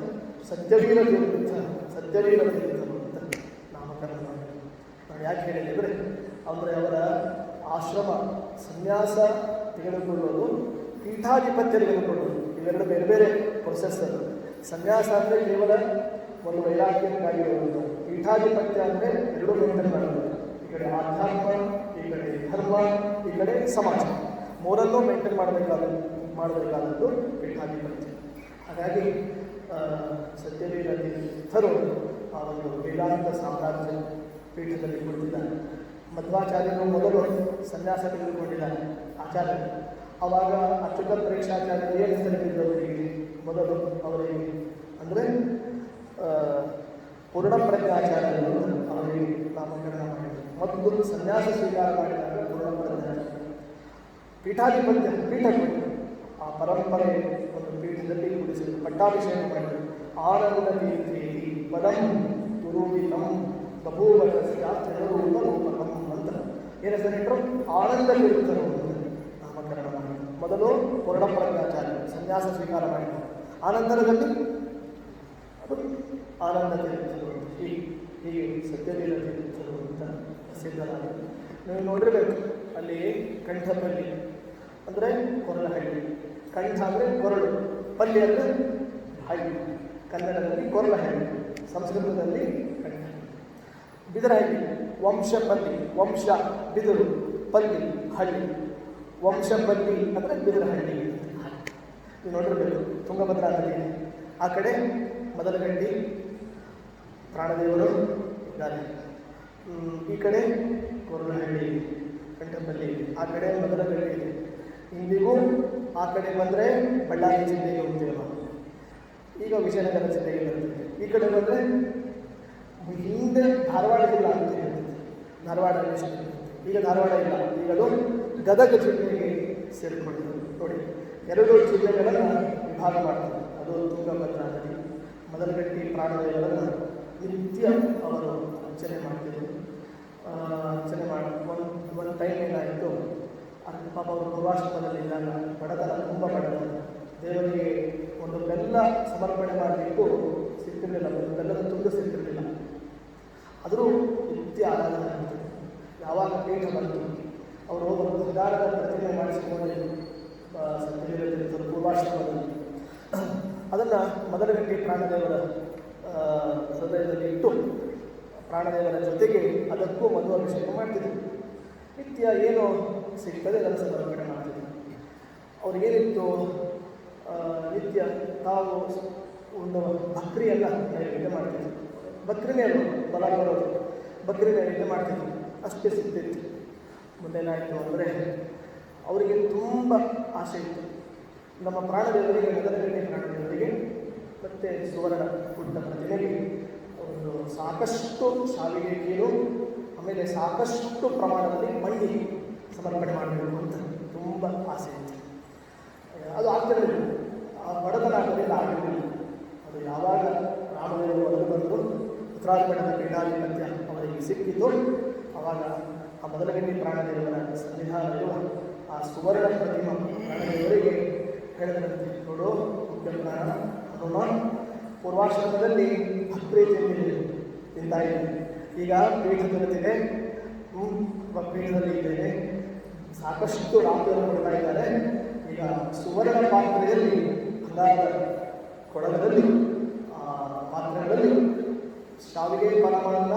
ಸತ್ಯವೀರ ತೀರ್ಥರು ಅಂತ ನಾಮಕರಣ ಮಾಡಿದರು. ನಾವು ಯಾಕೆ ಹೇಳಿದರೆ ಅವರ ಆಶ್ರಮ ಸನ್ಯಾಸ ತೆಗೆದುಕೊಳ್ಳೋದು, ಪೀಠಾಧಿಪತ್ಯ ತೆಗೆದುಕೊಳ್ಳೋದು ಇವೆರಡು ಬೇರೆ ಬೇರೆ ಪ್ರೊಸೆಸ್. ಅದು ಸನ್ಯಾಸ ಅಂದರೆ ಕೇವಲ ಒಂದು ವೈರಾಗ್ಯಕ್ಕಾಗಿ ಇರುವುದು. ಪೀಠಾಧಿಪತ್ಯ ಅಂದರೆ ಎರಡೂ ಮೇಂಟೈನ್ ಮಾಡಬೇಕು. ಈ ಕಡೆ ಆಧ್ಯಾತ್ಮ, ಈ ಕಡೆ ಧರ್ಮ, ಈ ಕಡೆ ಸಮಾಜ, ಮೂರನ್ನೂ ಮೇಂಟೈನ್ ಮಾಡಬೇಕಾದದ್ದು ಪೀಠಾಧಿಪತ್ಯ. ಹಾಗಾಗಿ ಸತ್ಯವೀರ ತೀರ್ಥರು ಆ ಒಂದು ವೇದಾಂತ ಸಾಮ್ರಾಜ್ಯ ಪೀಠದಲ್ಲಿ ಕುಳಿತಿದ್ದಾರೆ. ಮಧ್ವಾಚಾರ್ಯರು ಮೊದಲು ಸನ್ಯಾಸ ತೆಗೆದುಕೊಂಡಿದ್ದಾರೆ ಆಚಾರ್ಯರು. ಆವಾಗ ಅಚ್ಯುತ ಪರೀಕ್ಷಾಚಾರ್ಯರು ಏನು ಹೆಸರಿದ್ದವರಿಗೆ ಮೊದಲು ಅವರಿಗೆ ಅಂದರೆ ಪೂರ್ಣಪ್ರಜ್ಞಾಚಾರ್ಯರು ಅವರಿಗೆ ನಾಮಕರಣ ಮಾಡಿದರು. ಮತ್ತು ಸನ್ಯಾಸ ಸ್ವೀಕಾರ ಮಾಡಿದಾಗ ಪೂರ್ಣಪ್ರಜ್ಞಾಚಾರ್ಯ ಪೀಠಾಧಿಪತ್ಯ ಪೀಠ ಕೊಟ್ಟರು. ಆ ಪರಂಪರೆ ಒಂದು ಪೀಠದಲ್ಲಿ ಕುಡಿಸಿದರು, ಪಟ್ಟಾಭಿಷೇಕ ಮಾಡಿದರು. ಆನಂದ ತೀರ್ಥೇಹಿ ಪದಂ ತುರೂಪಿತಂ ಬಭೂವೂಪರೂಪಂ ಅಂತ ಏನು ಹೆಸರಿಟ್ಟರು? ಆನಂದ ತೀರ್ಥರು ನಾಮಕರಣ ಮಾಡಿದರು. ಮೊದಲು ಪೂರ್ಣಪ್ರಜ್ಞಾಚಾರ್ಯ ಸನ್ಯಾಸ ಸ್ವೀಕಾರ ಮಾಡಿದರು. ಆನಂತರದಲ್ಲಿ ಅದು ಆನಂದ ತೀರ್ಥರು, ಹೀಗೆ ಸತ್ಯಲೀಲ ತೀರ್ಥರು ಅಂತ ಪ್ರಸಿದ್ಧರಾದರು. ನೀವು ನೋಡಿರಬೇಕು, ಅಲ್ಲಿ ಕಂಠಪಲ್ಲಿ ಅಂದರೆ ಕೊರಲಹಳ್ಳಿ, ಕಂಠ ಅಂದರೆ ಕೊರಳು, ಪಲ್ಲಿ ಅಂದರೆ ಹಳ್ಳಿ, ಕನ್ನಡದಲ್ಲಿ ಕೊರಲಹಳ್ಳಿ, ಸಂಸ್ಕೃತದಲ್ಲಿ ಕಂಠ. ಬಿದರಹಳ್ಳಿ ವಂಶಪಲ್ಲಿ, ವಂಶ ಬಿದಿರು, ಪಲ್ಲಿ ಹಳ್ಳಿ, ವಂಶಪಲ್ಲಿ ಅಂದರೆ ಬಿದರಹಳ್ಳಿ. ನೀವು ನೋಡಿರಬೇಕು ತುಂಗಭದ್ರಾ ನದಿ ಆ ಕಡೆ ಮದಲಗಂಡಿ ಪ್ರಾಣದೇವರು ಇದ್ದಾರೆ, ಈ ಕಡೆ ಕೊರಲಹಳ್ಳಿ ಕಂಠಪಲ್ಲಿ, ಆ ಕಡೆ ಮದಲಗಂಡಿ ಇದೆ. ಇಂದಿಗೂ ಆ ಕಡೆ ಬಂದರೆ ಬಳ್ಳಾರಿ ಜಿಲ್ಲೆಗೆ ಹೋಗ್ತೇವೆ ನಾವು, ಈಗ ವಿಜಯನಗರ ಜಿಲ್ಲೆಗೆ ಬರ್ತೇವೆ. ಈ ಕಡೆ ಬಂದರೆ ಹಿಂದೆ ಧಾರವಾಡ ಜಿಲ್ಲೆ ಅಂತ ಹೇಳ್ತದೆ, ಧಾರವಾಡ ಈಗ ಧಾರವಾಡ ಇಲ್ಲ, ಈಗ ಅದು ಗದಗ ಜಿಲ್ಲೆಗೆ ಸೇರಿಕೊಂಡಿದೆ. ನೋಡಿ, 2 ಜಿಲ್ಲೆಗಳನ್ನು ವಿಭಾಗ ಮಾಡ್ತಾರೆ. ಅದು ತುಂಗಭದ್ರಾ ನದಿ. ಮದಲಗಟ್ಟಿ ಪ್ರಾಣದೇವರನ್ನು ನಿತ್ಯ ಅವರು ಅರ್ಚನೆ ಮಾಡ್ತಿದ್ದರು. ಅರ್ಚನೆ ಮಾಡಿ ಒಂದು ಟೈಮ್ ಏನಾಯಿತು, ಪಾಪ ಅವರು ಪೂರ್ವಾಶ್ರಮದಲ್ಲಿ ಇದ್ದಾಗ ಬಡತನ, ತುಂಬ ಬಡತನ, ದೇವರಿಗೆ ಒಂದು ಬೆಲ್ಲ ಸಮರ್ಪಣೆ ಮಾಡಲಿಕ್ಕೂ ಸಿಕ್ತಿರಲಿಲ್ಲ, ಬೆಲ್ಲದ ತುಂಡು ಸಿಕ್ತಿರಲಿಲ್ಲ. ಆದರೂ ನಿತ್ಯ ಆರಾಧನೆ ಆಗ್ತದೆ. ಯಾವಾಗ ಪೀಠ ಬಂತು ಅವರು ಒಂದು ಉದಾರದ ಪ್ರತಿಮೆ ಮಾಡಿಸಿಕೊಂಡು ಸತ್ಯಲೀಲ ತೀರ್ಥರು ಪೂರ್ವಾಶ್ರಮದಲ್ಲಿ ಅದನ್ನು ಮದಲಗಂಡಿ ಪ್ರಾಣದೇವರ ಹೃದಯದಲ್ಲಿ ಇಟ್ಟು ಪ್ರಾಣದೇವರ ಜೊತೆಗೆ ಅದಕ್ಕೂ ಮಧು ಅಭಿಷೇಕ ಮಾಡ್ತಿದ್ರು. ನಿತ್ಯ ಏನು ಸಿಗ್ತದೆ ಅದನ್ನು ಸಮರ್ಪಣೆ ಮಾಡ್ತಿದ್ರು. ಅವ್ರಿಗೇನಿತ್ತು, ನಿತ್ಯ ತಾವು ಒಂದು ಬಕ್ರಿಯನ್ನು ನೈವೇದ್ಯ ಮಾಡ್ತಿದ್ರು. ಬಕ್ರಿನೇ ಅದು ಬಲ ಬರೋದು, ಬಕ್ರಿ ನೈವೇದ್ಯ ಮಾಡ್ತಿದ್ರು, ಅಷ್ಟೇ ಸಿಗ್ತಿತ್ತು. ಮುಂದೇನಾಯಿತು ಅಂದರೆ ಅವರಿಗೆ ತುಂಬ ಆಸೆ ಇತ್ತು, ನಮ್ಮ ಪ್ರಾಣದೇವರಿಗೆ, ಮದಲಗಂಡಿ ಪ್ರಾಣದೇವರಿಗೆ ಮತ್ತು ಸುವರ್ಣ ಪುಟ್ಟ ಪ್ರತಿಮೆಗೆ ಒಂದು ಸಾಕಷ್ಟು ಶಾವಿಗೆ ಕೀರು, ಆಮೇಲೆ ಸಾಕಷ್ಟು ಪ್ರಮಾಣದಲ್ಲಿ ಮಣ್ಣಿ ಸಮರ್ಪಣೆ ಮಾಡಬೇಕು ಅಂತ ತುಂಬ ಆಸೆ ಇತ್ತು. ಅದು ಆಗ್ತಿರಲಿಲ್ಲ, ಆ ಬಡತನ ಆಗಲಿಲ್ಲ, ಆಗಲಿಲ್ಲ. ಅದು ಯಾವಾಗ ರಾಮದೇವರು ಹೊರಗೆ ಬಂದರು, ಉತ್ತರಾಖಂಡದ ಪೀಠಾಧಿಪತ್ಯ ಅವರಿಗೆ ಸಿಕ್ಕಿತು, ಆವಾಗ ಆ ಮದಲಗಂಡಿ ಪ್ರಾಣದೇವರ ಸನ್ನಿಧಾನ ಇರುವ ಆ ಸುವರ್ಣ ಪ್ರತಿಮಾ ಪ್ರಾಣದೇವರಿಗೆ ಹೇಳಿದಂತೆ, ನೋಡು ಮುಖ್ಯ ಪ್ರಾಣ ಹನುಮ, ಪೂರ್ವಾಶ್ರಮದಲ್ಲಿ ಭಕ್ತಿಯಿಂದ ತಿಂತಾಯಿದ್ದೇನೆ, ಈಗ ಪೀಠ ದೊರೆತಿದೆ, ಪೀಠದಲ್ಲಿ ಇದ್ದೇನೆ, ಸಾಕಷ್ಟು ರಾಮದೇವರು ಕೊಡ್ತಾ ಇದ್ದಾರೆ, ಈಗ ಸುವರ್ಣ ಪಾತ್ರೆಯಲ್ಲಿ, ಬಂಗಾರದ ಕೊಡಗದಲ್ಲಿ, ಪಾತ್ರೆಗಳಲ್ಲಿ ಶಾವಿಗೆ ಪರಮಾನ್ನ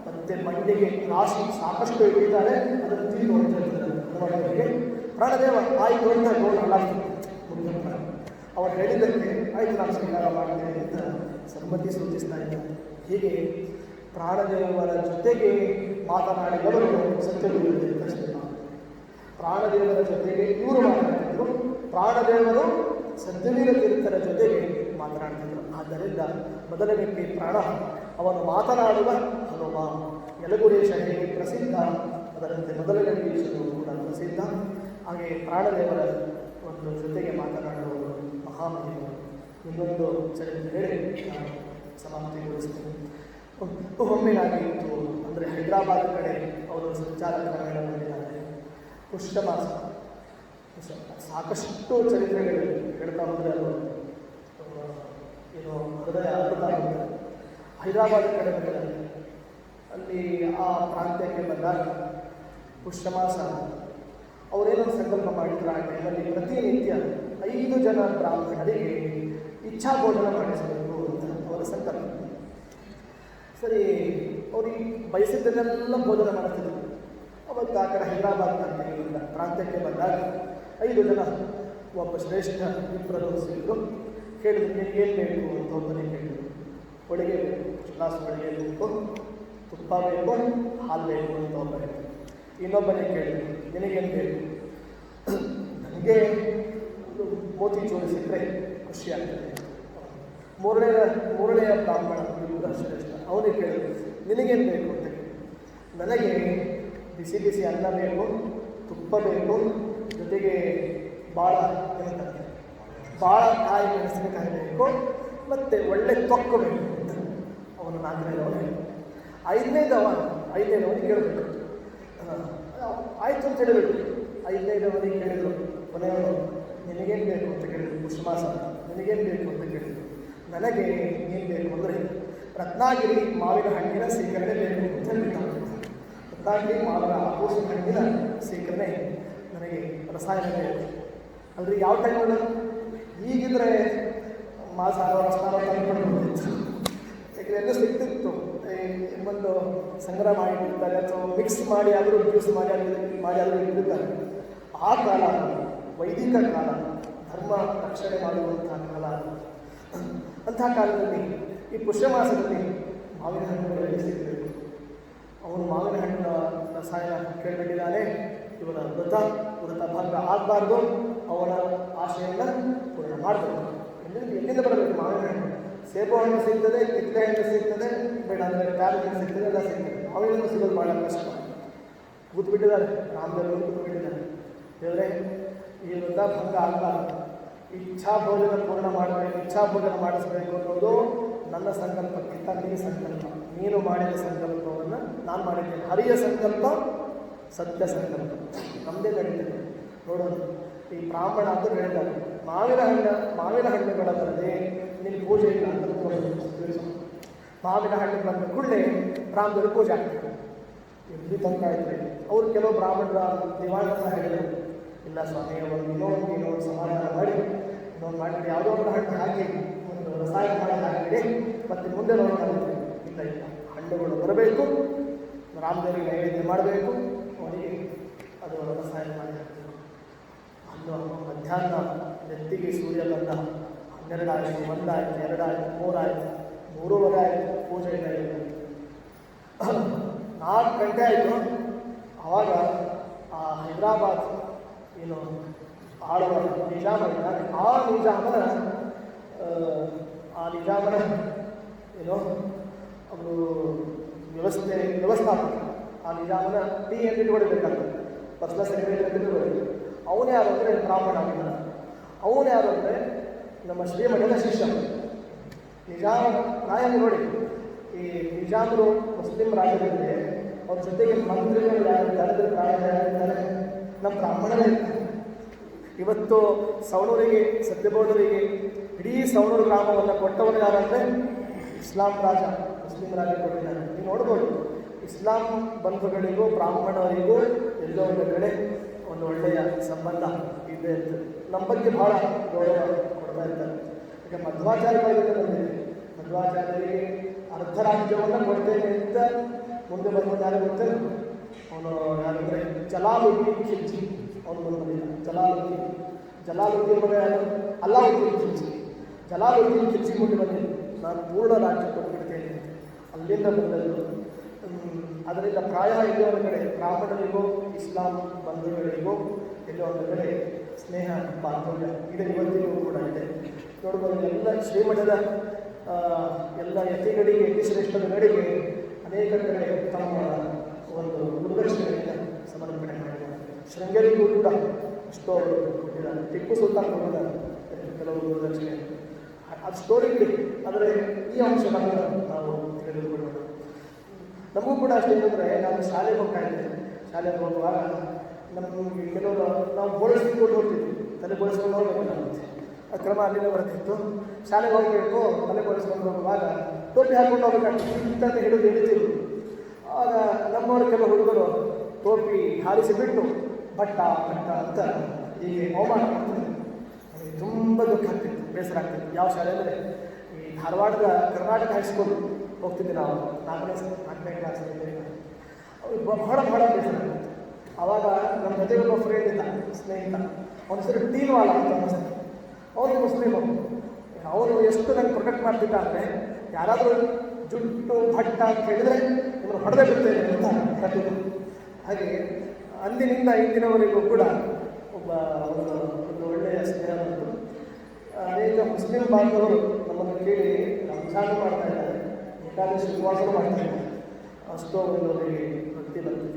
ಮತ್ತು ಮಂಡಿಗೆ ರಾಶಿ ಸಾಕಷ್ಟು ಇಟ್ಟಿದ್ದಾರೆ, ಅದನ್ನು ತಿಂದು ಅಂತ ಹೇಳ್ತಾರೆ ಪ್ರಾಣದೇವ. ಆಯಿತು ಅಂತ ನೋಡಲ್ಲ, ಅವರು ಹೇಳಿದ್ದಕ್ಕೆ ಆಯಿತು ನಾನು ಸ್ವೀಕಾರ ಮಾಡ್ತೇನೆ ಅಂತ ಸಮ್ಮತಿ ಸೂಚಿಸ್ತಾ ಇದ್ದಾರೆ. ಹೀಗೆ ಪ್ರಾಣದೇವರ ಜೊತೆಗೆ ಮಾತನಾಡಿದವರು ಸತ್ಯಲೀಲ ತೀರ್ಥ. ಪ್ರಾಣದೇವರ ಜೊತೆಗೆ ಇವರು ಮಾತನಾಡಿದರು, ಪ್ರಾಣದೇವರು ಸತ್ಯಲೀಲ ತೀರ್ಥರ ಜೊತೆಗೆ ಮಾತನಾಡ್ತಿದ್ರು. ಆದ್ದರಿಂದ ಮದಲಗಟ್ಟಿ ಪ್ರಾಣ ಅವನು ಮಾತನಾಡುವ ಹನುಮ. ಯಲಗುರೇಶ ಹೇಗೆ ಪ್ರಸಿದ್ಧ, ಅದರಂತೆ ಮದಲಗಟ್ಟೀಶರು ಕೂಡ ಪ್ರಸಿದ್ಧ. ಹಾಗೆ ಪ್ರಾಣದೇವರ ಒಂದು ಜೊತೆಗೆ ಮಾತನಾಡುವವರು ಮಹಾಮಹಿಮರು. ಇನ್ನೊಂದು ಚರಿತ್ರೆ ಹೇಳಿ ನಾನು ಸಮಾಪ್ತಿಗೊಳಿಸ್ತೇನೆ. ಒಮ್ಮೆನಾಗಿತ್ತು ಅಂದರೆ ಹೈದರಾಬಾದ್ ಕಡೆ ಅವರು ಸಂಚಾರ ಕ್ರಮೇಣ ಮಾಡಿದ್ದಾರೆ. ಪುಷ್ಯ ಮಾಸ, ಸಾಕಷ್ಟು ಚರಿತ್ರೆಗಳು ಹೇಳ್ತಾ ಹೋದರೆ ಅದು ಏನು ಹೃದಯ ಅಮೃತ ಆಗುತ್ತೆ. ಹೈದರಾಬಾದ್ ಕಡೆ ಬಂದಿದ್ದಾರೆ. ಅಲ್ಲಿ ಆ ಪ್ರಾಂತ್ಯಕ್ಕೆ ಬಂದಾಗ ಪುಷ್ಯ ಮಾಸ ಅವರೇನೋ ಸಂಕಲ್ಪ ಮಾಡಿದ್ರು. ಆ ಟೈಮಲ್ಲಿ ಪ್ರತಿನಿತ್ಯ 5 ಜನ ಬ್ರಾಹ್ಮಣರಿಗೆ ಇಚ್ಛಾ ಭೋಜನ ಮಾಡಿಸಬೇಕು ಅಂತ ಅವರ ಸಂಕಲ್ಪ. ಸರಿ, ಅವ್ರಿಗೆ ಬಯಸಿದ್ದನ್ನೆಲ್ಲ ಭೋಜನ ಮಾಡ್ತಿದ್ರು. ಅವತ್ತು ಆ ಕಡೆ ಹೈದರಾಬಾದ್ ಪ್ರಾಂತ್ಯಕ್ಕೆ ಬಂದಾಗ 5 ಜನ ಒಬ್ಬ ಶ್ರೇಷ್ಠ ಇಬ್ಬರು ಸಿಕ್ಕರು. ಕೇಳಿದ್ರು, ನಿನಗೇನು ಬೇಕು ಅಂತ ಒಬ್ಬನಿಗೆ ಕೇಳಿದ್ರು. ಹೋಳಿಗೆ ಬೇಕು, ಗ್ಲಾಸ್ ಹೋಳಿಗೆ ಬೇಕು, ತುಪ್ಪ ಬೇಕು, ಹಾಲು ಬೇಕು ಅಂತ ಒಬ್ಬ ಹೇಳಿದ್ರು. ಇನ್ನೊಬ್ಬನಿಗೆ ಕೇಳಿದ್ರು, ನಿನಗೇನು ಬೇಕು? ನನಗೆ ಮೋತಿ ಜೋಡಿಸಿದ್ರೆ ಖುಷಿ ಆಗ್ತದೆ. ಮೂರನೆಯ ಬ್ರಾಹ್ಮಣ ಇಬ್ಬರು ಶ್ರೇಷ್ಠ, ಅವನಿಗೆ ಕೇಳಿದ್ರು, ನಿನಗೇನು ಬೇಕು ಅಂತ ಕೇಳಿ. ನನಗೆ ಬಿಸಿ ಬಿಸಿ ಅನ್ನ ಬೇಕು, ತುಪ್ಪ ಬೇಕು, ಜೊತೆಗೆ ಭಾಳ ಕಾಯಿ ಮೆಣಸಿನಕಾಯಿ ಬೇಕು, ಮತ್ತು ಒಳ್ಳೆ ತೊಕ್ಕು ಬೇಕು ಅಂತ ಅವನು 4ನೇದವನು. 5ನೇದವನಿಗೆ ಕೇಳಬೇಕು. ಆಯಿತು ಅಂತ ಹೇಳಬೇಕು. 5ನೇದವನಿಗೆ ಕೇಳಿದರು. ಕೊನೆಯವನು, ನಿನಗೇನು ಬೇಕು ಅಂತ ಕೇಳಿದ್ರು. ಪುಷ್ಯಮಾಸ ನಿನಗೇನು ಬೇಕು ಅಂತ ಕೇಳಿದ್ರು. ನನಗೆ ಏನು ಬೇಕು ಅಂದರೆ ರತ್ನಾಗಿರಿ ಮಾವಿನ ಹಣ್ಣಿನ ಸ್ವೀಕರಣೆ ಬೇಕು ಅಂತ ಹೇಳ್ಬಿಟ್ಟು ರತ್ನಾಗಿರಿ ಮಾವಿನ ಆಪೋಷ ಹಣ್ಣಿನ ಸ್ವೀಕರಣೆ ನನಗೆ ರಸಾಯನ ಬೇಕು. ಅಂದರೆ ಯಾವ ಟೈಮಲ್ಲಿ ಈಗಿದ್ರೆ ಮಾಸಾರ ತಂದುಕೊಂಡಿತ್ತು. ಯಾಕೆಂದರೆ ಎಲ್ಲ ಸಿಗ್ತಿತ್ತು, ಒಂದು ಸಂಗ್ರಹ ಮಾಡಿಟ್ಟಿರ್ತಾರೆ ಅಥವಾ ಮಿಕ್ಸ್ ಮಾಡಿ ಆದರೂ ಜ್ಯೂಸ್ ಮಾಡಿ ಆದರೂ ಇಟ್ಟಿರ್ತಾರೆ. ಆ ಕಾಲ ವೈದಿಕ ಕಾಲ, ಧರ್ಮ ರಕ್ಷಣೆ ಮಾಡುವಂತಹ ಕಾಲ. ಅಂತಹ ಕಾಲದಲ್ಲಿ ಈ ಪುಷ್ಯ ಮಾಸದಲ್ಲಿ ಮಾವಿನ ಹಣ್ಣುಗಳು ಸಿಗಬೇಕು. ಅವನು ಮಾವಿನ ಹಣ್ಣಿನ ರಸಾಯನ ಕೇಳಿಬಿಟ್ಟಿದ್ದಾನೆ. ಇವನ ವೃತ ಭಂಗ ಆಗಬಾರ್ದು, ಅವನ ಆಶೆಯನ್ನು ಪೂರ್ಣ ಮಾಡಬೇಕು. ಎಲ್ಲಿಂದ ಬರಬೇಕು ಮಾವಿನ ಹಣ್ಣು? ಸೇಬು ಹಣ್ಣು ಸಿಗ್ತದೆ, ಕಿತ್ತಳೆ ಹಣ್ಣು ಸಿಗ್ತದೆ, ಬೇಡ ಅಂದರೆ ಪ್ಯಾರಲ್ ಹಣ್ಣು ಸಿಗ್ತದೆ, ಎಲ್ಲ ಸಿಗ್ತದೆ. ಮಾವಿನ ಹಣ್ಣು ಸಿಗೋದು ಭಾಳ ಕಷ್ಟ. ಕೂತ್ಬಿಟ್ಟಿದ್ದಾರೆ, ರಾಮದೇವರು ಕೂತ್ಬಿಟ್ಟಿದ್ದಾರೆ. ದೇವರೇ, ಈ ವೃತ ಭಂಗ ಆಗಬಾರ್ದು, ಇಚ್ಛಾ ಭೋಜನ ಪೂರ್ಣ ಮಾಡಬೇಕು, ಇಚ್ಛಾ ಭೋಜನ ಮಾಡಿಸಬೇಕು ಅನ್ನೋದು ನನ್ನ ಸಂಕಲ್ಪಕ್ಕಿಂತ ನಿನ್ನ ಸಂಕಲ್ಪ. ನೀನು ಮಾಡಿದ ಸಂಕಲ್ಪವನ್ನು ನಾನು ಮಾಡಿದ್ದೇನೆ. ಹರಿಯ ಸಂಕಲ್ಪ ಸತ್ಯ ಸಂಕಲ್ಪ ನಮ್ಮದೇ ನಡೀತದೆ. ನೋಡೋಣ, ಈ ಬ್ರಾಹ್ಮಣ ಅಂತ ಹೇಳಿದ್ದಾರೆ, ಮಾವಿನ ಹಣ್ಣುಗಳ ಬರದೆ ನಿನ್ನ ಪೂಜೆ ಇಲ್ಲ ಅಂತ ಮಾವಿನ ಹಣ್ಣು ಬಂದ ಕೂಡಲೇ ರಾಮದೇವರು ಪೂಜೆ ಆಗ್ತದೆ. ಎಲ್ಲಿ ತನಕ ಇದ್ರೆ ಅವರು ಕೆಲವು ಬ್ರಾಹ್ಮಣರ ದಿವಾಣನ ಹೇಳಿದರು, ಇಲ್ಲ ಸ್ವಾಮಿ, ಒಂದು ಇನ್ನೊಂದು ಸಮಾಧಾನ ಮಾಡಿ ಮಾಡಿ ಯಾವುದೋ ಒಂದು ಹಣ್ಣು ಹಾಕಿ ಒಂದು ರಸಾಯನ ಮಾಡಿ ಹಾಕಿಬಿಡಿ, ಮತ್ತು ಮುಂದೆ ನೋಡ್ತಾರೆ. ಇಲ್ಲ ಹಣ್ಣುಗಳು ಬರಬೇಕು, ರಾಮದೇವರಿಗೆ ನೈವೇದ್ಯ ಮಾಡಬೇಕು, ಅವರಿಗೆ ಅದು ರಸಾಯನ ಮಾಡಿ ಹಾಕ್ತದೆ. ಅನ್ನು ಮಧ್ಯಾಹ್ನ ನೆತ್ತಿಗೆ ಸೂರ್ಯ ಬಂದ. 12 ಆಯಿತು, 1 ಆಯಿತು, 2 ಆಯಿತು, 3 ಆಯಿತು, 3:15 ಆಯಿತು, ಪೂಜೆ ನೈವೇದ್ಯ. 4 ಗಂಟೆ ಆಯಿತು. ಆವಾಗ ಆ ಹೈದರಾಬಾದ್ ಏನು ಆಳುವ ನಿಜಾಮ ಇದ್ದಾನೆ, ಆ ನಿಜಾಮನ ಏನು ಅವರು ವ್ಯವಸ್ಥಾಪಕ, ಆ ನಿಜಾಮನ ಟಿ ಅಂತ ಇಟ್ಕೊಳ್ಬೇಕಾಗ್ತದೆ, ಪರ್ಸನಲ್ ಸೆಕ್ರೆಟರಿ ಅಂತ ಇಟ್ಕೊಳ್ಳಿ. ಅವನೇ ಯಾರು ಅಂದರೆ ಬ್ರಾಹ್ಮಣ ಆಗಿದ್ದಾನೆ. ಅವನು ಯಾರು ಅಂದರೆ ನಮ್ಮ ಶ್ರೀಮಠದ ಶಿಷ್ಯ ನಿಜಾಮ ನಾಯಕ. ನೋಡಿ, ಈ ನಿಜಾಮರು ಮುಸ್ಲಿಂ ರಾಜ್ಯದಲ್ಲಿ ಅವ್ರ ಜೊತೆಗೆ ಮಂತ್ರಿಗಳು ಯಾರಿದ್ದಾರೆ, ಯಾರಿದ್ದಾರೆ, ನಮ್ಮ ಬ್ರಾಹ್ಮಣರೇ ಇರ್ತಾರೆ. ಇವತ್ತು ಸವಣೂರಿಗೆ, ಸತ್ಯಬೋಧರಿಗೆ ಇಡೀ ಸವಣೂರು ಗ್ರಾಮವನ್ನು ಕೊಟ್ಟವರು ಯಾರಂದರೆ ಇಸ್ಲಾಂ ರಾಜ, ಮುಸ್ಲಿಂ ರಾಜ ಕೊಟ್ಟಿದ್ದಾರೆ. ನೀವು ನೋಡ್ಬೋದು, ಇಸ್ಲಾಂ ಬಂಧುಗಳಿಗೂ ಬ್ರಾಹ್ಮಣರಿಗೂ ಎಲ್ಲೋ ಒಂದು ಕಡೆ ಒಂದು ಒಳ್ಳೆಯ ಸಂಬಂಧ ಇದ್ದೇ ಇರ್ತದೆ. ನಮ್ಮ ಬಗ್ಗೆ ಭಾಳ ಗೌರವ ಕೊಡ್ತಾ ಇರ್ತಾರೆ. ಈಗ ಮಧ್ವಾಚಾರ್ಯರಿಗೆ ಬಂದಿದೆ, ಮಧ್ವಾಚಾರ್ಯರಿಗೆ ಅರ್ಧ ರಾಜ್ಯವನ್ನು ಕೊಡ್ತೇನೆ ಅಂತ ಮುಂದೆ ಬಂದ ಯಾರು ಗೊತ್ತೇನೆ? ಅವನು ಯಾರಂದರೆ ಜಲಾಲುದ್ದೀನ್ ಖಿಲ್ಜಿ. ಅವನು ಬಂದಿಲ್ಲ, ಜಲಾಲುದ್ದೀನ್ ಮಗ ಯಾರು? ಅಲ್ಲಾವುದ್ದೀನ್ ಖಿಲ್ಜಿ. ಜಲಾಲುದ್ದೀನ್ ಖಿಲ್ಜಿ ಮುಂದೆ ಬಂದಿಲ್ಲ, ನಾನು ಪೂರ್ಣ ರಾಜ್ಯ ಕೊಟ್ಬಿಡ್ತೇನೆ. ಅಲ್ಲಿಂದ ಬಂದದ್ದು. ಅದರಿಂದ ಪ್ರಾಯ ಎಲ್ಲೋ ಒಂದು ಕಡೆ ಬ್ರಾಹ್ಮಣರಿಗೂ ಇಸ್ಲಾಂ ಬಂಧುಗಳಿಗೂ ಎಲ್ಲೋ ಒಂದು ಕಡೆ ಸ್ನೇಹ ಬಾಂಧವ್ಯ ಇದೆ, ಇವತ್ತಿಗೂ ಕೂಡ ಇದೆ. ನೋಡ್ಬೋದು, ಎಲ್ಲ ಶ್ರೀಮಠದ ಎಲ್ಲ ಯತಿಗಳಿಗೆ, ಯತಿಶ್ರೇಷ್ಠರುಗಳಿಗೆ ಅನೇಕ ಕಡೆ ತಮ್ಮ ಒಂದು ಗುರುದಕ್ಷಿಣೆಯಿಂದ ಸಮರ್ಪಣೆ ಮಾಡಿದ್ದಾರೆ. ಶೃಂಗೇರಿಗೂ ಕೂಡ ಎಷ್ಟೋ ಕೊಟ್ಟಿದ್ದಾರೆ. ಟಿಪ್ಪು ಸುಲ್ತಾನ್ ಕೊಟ್ಟಿದ್ದಾರೆ ಕೆಲವು ಗುರುದಕ್ಷಿಣೆ. ಅದು ಸ್ಟೋರಿ ಬಿಡಿ, ಆದರೆ ಈ ಅಂಶವನ್ನು ನಾವು ತಿಳಿದುಕೊಳ್ಳೋಣ. ನಮಗೂ ಕೂಡ ಅಷ್ಟೇ. ಅಂದರೆ ನಾನು ಶಾಲೆಗೆ ಹೋಗ್ತಾ ಇದ್ದೇನೆ. ಶಾಲೆಗೆ ಹೋಗುವಾಗ ನಮಗೆ ಕೆಲವರು ನಾವು ಬೋಳಿಸ್ಕೊಂಡು ಹೋಗ್ತಿದ್ವಿ, ತಲೆ ಬೋಳಿಸ್ಕೊಂಡು ಹೋಗ್ಬೇಕು. ಆ ಕ್ರಮ ಅಲ್ಲಿಂದ ಬರ್ತಿತ್ತು. ಶಾಲೆಗೆ ಹೋಗಬೇಕು, ತಲೆ ಬೋಳಿಸ್ಕೊಂಡು ಹೋಗುವಾಗ ಟೋಪಿ ಹಾಕ್ಕೊಂಡು ಹೋಗ್ಬೇಕಾಗ್ತದೆ, ಇಂಥ ಹಿಡಿತಿದ್ರು. ಆಗ ನಮ್ಮವರು ಕೆಲವು ಹುಡುಗರು ಟೋಪಿ ಹಾರಿಸಿ ಬಿಟ್ಟು ಭಟ್ಟ ಅಂತ ಹೀಗೆ ಅವಮಾನ ಮಾಡ್ತಿದ್ರು. ನನಗೆ ತುಂಬ ದುಃಖ ಆಗ್ತಿತ್ತು, ಬೇಸರ ಆಗ್ತಿತ್ತು. ಯಾವ ಶಾಲೆ ಅಂದರೆ ಈ ಧಾರವಾಡದ ಕರ್ನಾಟಕ ಹೈಸ್ಕೂಲ್ ಹೋಗ್ತಿದ್ದೆ ನಾವು, 4ನೇ ಕ್ಲಾಸಲ್ಲಿ. ಬಹಳ ಬೇಸರ ಆಗ್ತಿತ್ತು. ಆವಾಗ ನಮ್ಮ ಜೊತೆ ಒಬ್ಬ ಫ್ರೆಂಡ್ ಇದ್ದ, ಸ್ನೇಹಿತ, ಅವನ ಹೆಸರು ಟೀನ್ವಾಲ ಅಂತ ಅನ್ನಿಸ್ತು. ಅವನು ಮುಸ್ಲಿಮು. ಅವನು ಎಷ್ಟು ನನಗೆ ಪ್ರೊಟೆಕ್ಟ್ ಮಾಡ್ತಿದ್ದ ಅಂದರೆ, ಯಾರಾದರೂ ಜುಟ್ಟು ಭಟ್ಟ ಅಂತ ಹೇಳಿದರೆ ನಿಮ್ಮನ್ನು ಹೊಡೆದೇ ಬಿಡ್ತೇನೆ ಅಂತ ಹೇಳ್ತಿದ್ದರು. ಹಾಗೆ ಅಂದಿನಿಂದ ಇಂದಿನವರೆಗೂ ಕೂಡ ಒಂದು ಒಳ್ಳೆಯ ಸ್ನೇಹ ಬಂತು. ಅನೇಕ ಮುಸ್ಲಿಂ ಬಾಂಧವರು ನಮ್ಮನ್ನು ಕೇಳಿ ರಂಜಾನ್ ಮಾಡ್ತಾ ಇದ್ದಾರೆ, ಏಕಾದಶಿ ಉಪವಾಸನೂ ಮಾಡ್ತಾ ಇದ್ದಾರೆ. ಅಷ್ಟೋ ಅವರಿಗೆ ಭಕ್ತಿ ಬಂತು.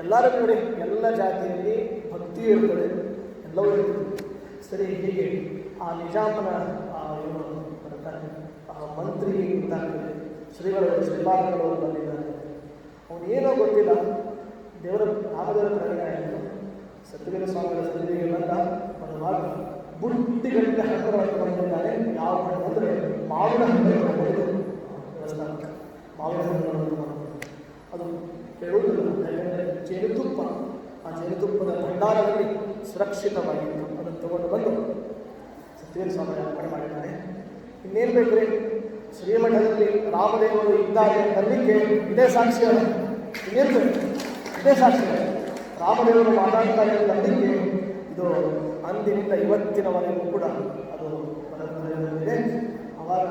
ಎಲ್ಲರೂ ನೋಡಿ, ಎಲ್ಲ ಜಾತಿಯಲ್ಲಿ ಭಕ್ತಿಯೂ ಇರ್ತದೆ, ಎಲ್ಲವೂ ಇರ್ತದೆ. ಸರಿ, ಹೀಗೆ ಆ ನಿಜಾಮನ ಏನು ಬರ್ತಾರೆ, ಆ ಮಂತ್ರಿಗೆ ಗೊತ್ತಾಗ್ತದೆ, ಶ್ರೀಪಾದಗಳು ಬಂದಿದ್ದಾರೆ. ಅವನು ಏನೋ ಗೊತ್ತಿಲ್ಲ, ರಾಮದೇವರ ಪ್ರೇರಣೆ ಆಯಿತು. ಸತ್ಯವೇದ ಸ್ವಾಮಿಗಳ ಸನ್ನಿಧಿಗೆ ಬಂದ ಬರುವಾಗ ಬುಟ್ಟಿಗಟ್ಟಲೆ ಹಣ್ಣುಗಳನ್ನು ಬಂದಿದ್ದಾರೆ. ಯಾವ ಹಣ್ಣು ಅಂದರೆ ಮಾವಿನ ಹಣ್ಣುಗಳನ್ನು ದೇವಸ್ಥಾನಕ್ಕೆ ಮಾವಿನ ಹಣ್ಣುಗಳನ್ನು ಅದು ಹೇಳುವುದಿಲ್ಲ. ಯಾಕೆಂದರೆ ಜೇನುತುಪ್ಪ, ಆ ಜೇನುತುಪ್ಪದ ಭಂಡಾರದಲ್ಲಿ ಸುರಕ್ಷಿತವಾಗಿತ್ತು. ಅದನ್ನು ತಗೊಂಡು ಬಂದು ಸತ್ಯವೇದ ಸ್ವಾಮಿ ಅರ್ಪಣೆ ಮಾಡಿದ್ದಾರೆ. ಇನ್ನೇನು ಬೇಕ್ರಿ, ಶ್ರೀಮಠದಲ್ಲಿ ರಾಮದೇವರು ಇದ್ದಾರೆ ಅನ್ನಲಿಕ್ಕೆ ಇದೇ ಸಾಕ್ಷಿ ಅಲ್ಲ. ಇನ್ನೇನು ಬೇಕು, ಇದೇ ಸಾಕ್ಷಿ. ರಾಮದೇವರು ಮಾತಾಡ್ತಾರೆ ಅನ್ನಲಿಕ್ಕೆ ಇದು ಅಂದಿನಿಂದ ಇವತ್ತಿನವರೆಗೂ ಕೂಡ ಅದು ಪರಂಪರೆಯಲ್ಲಿದೆ. ಅವಾಗ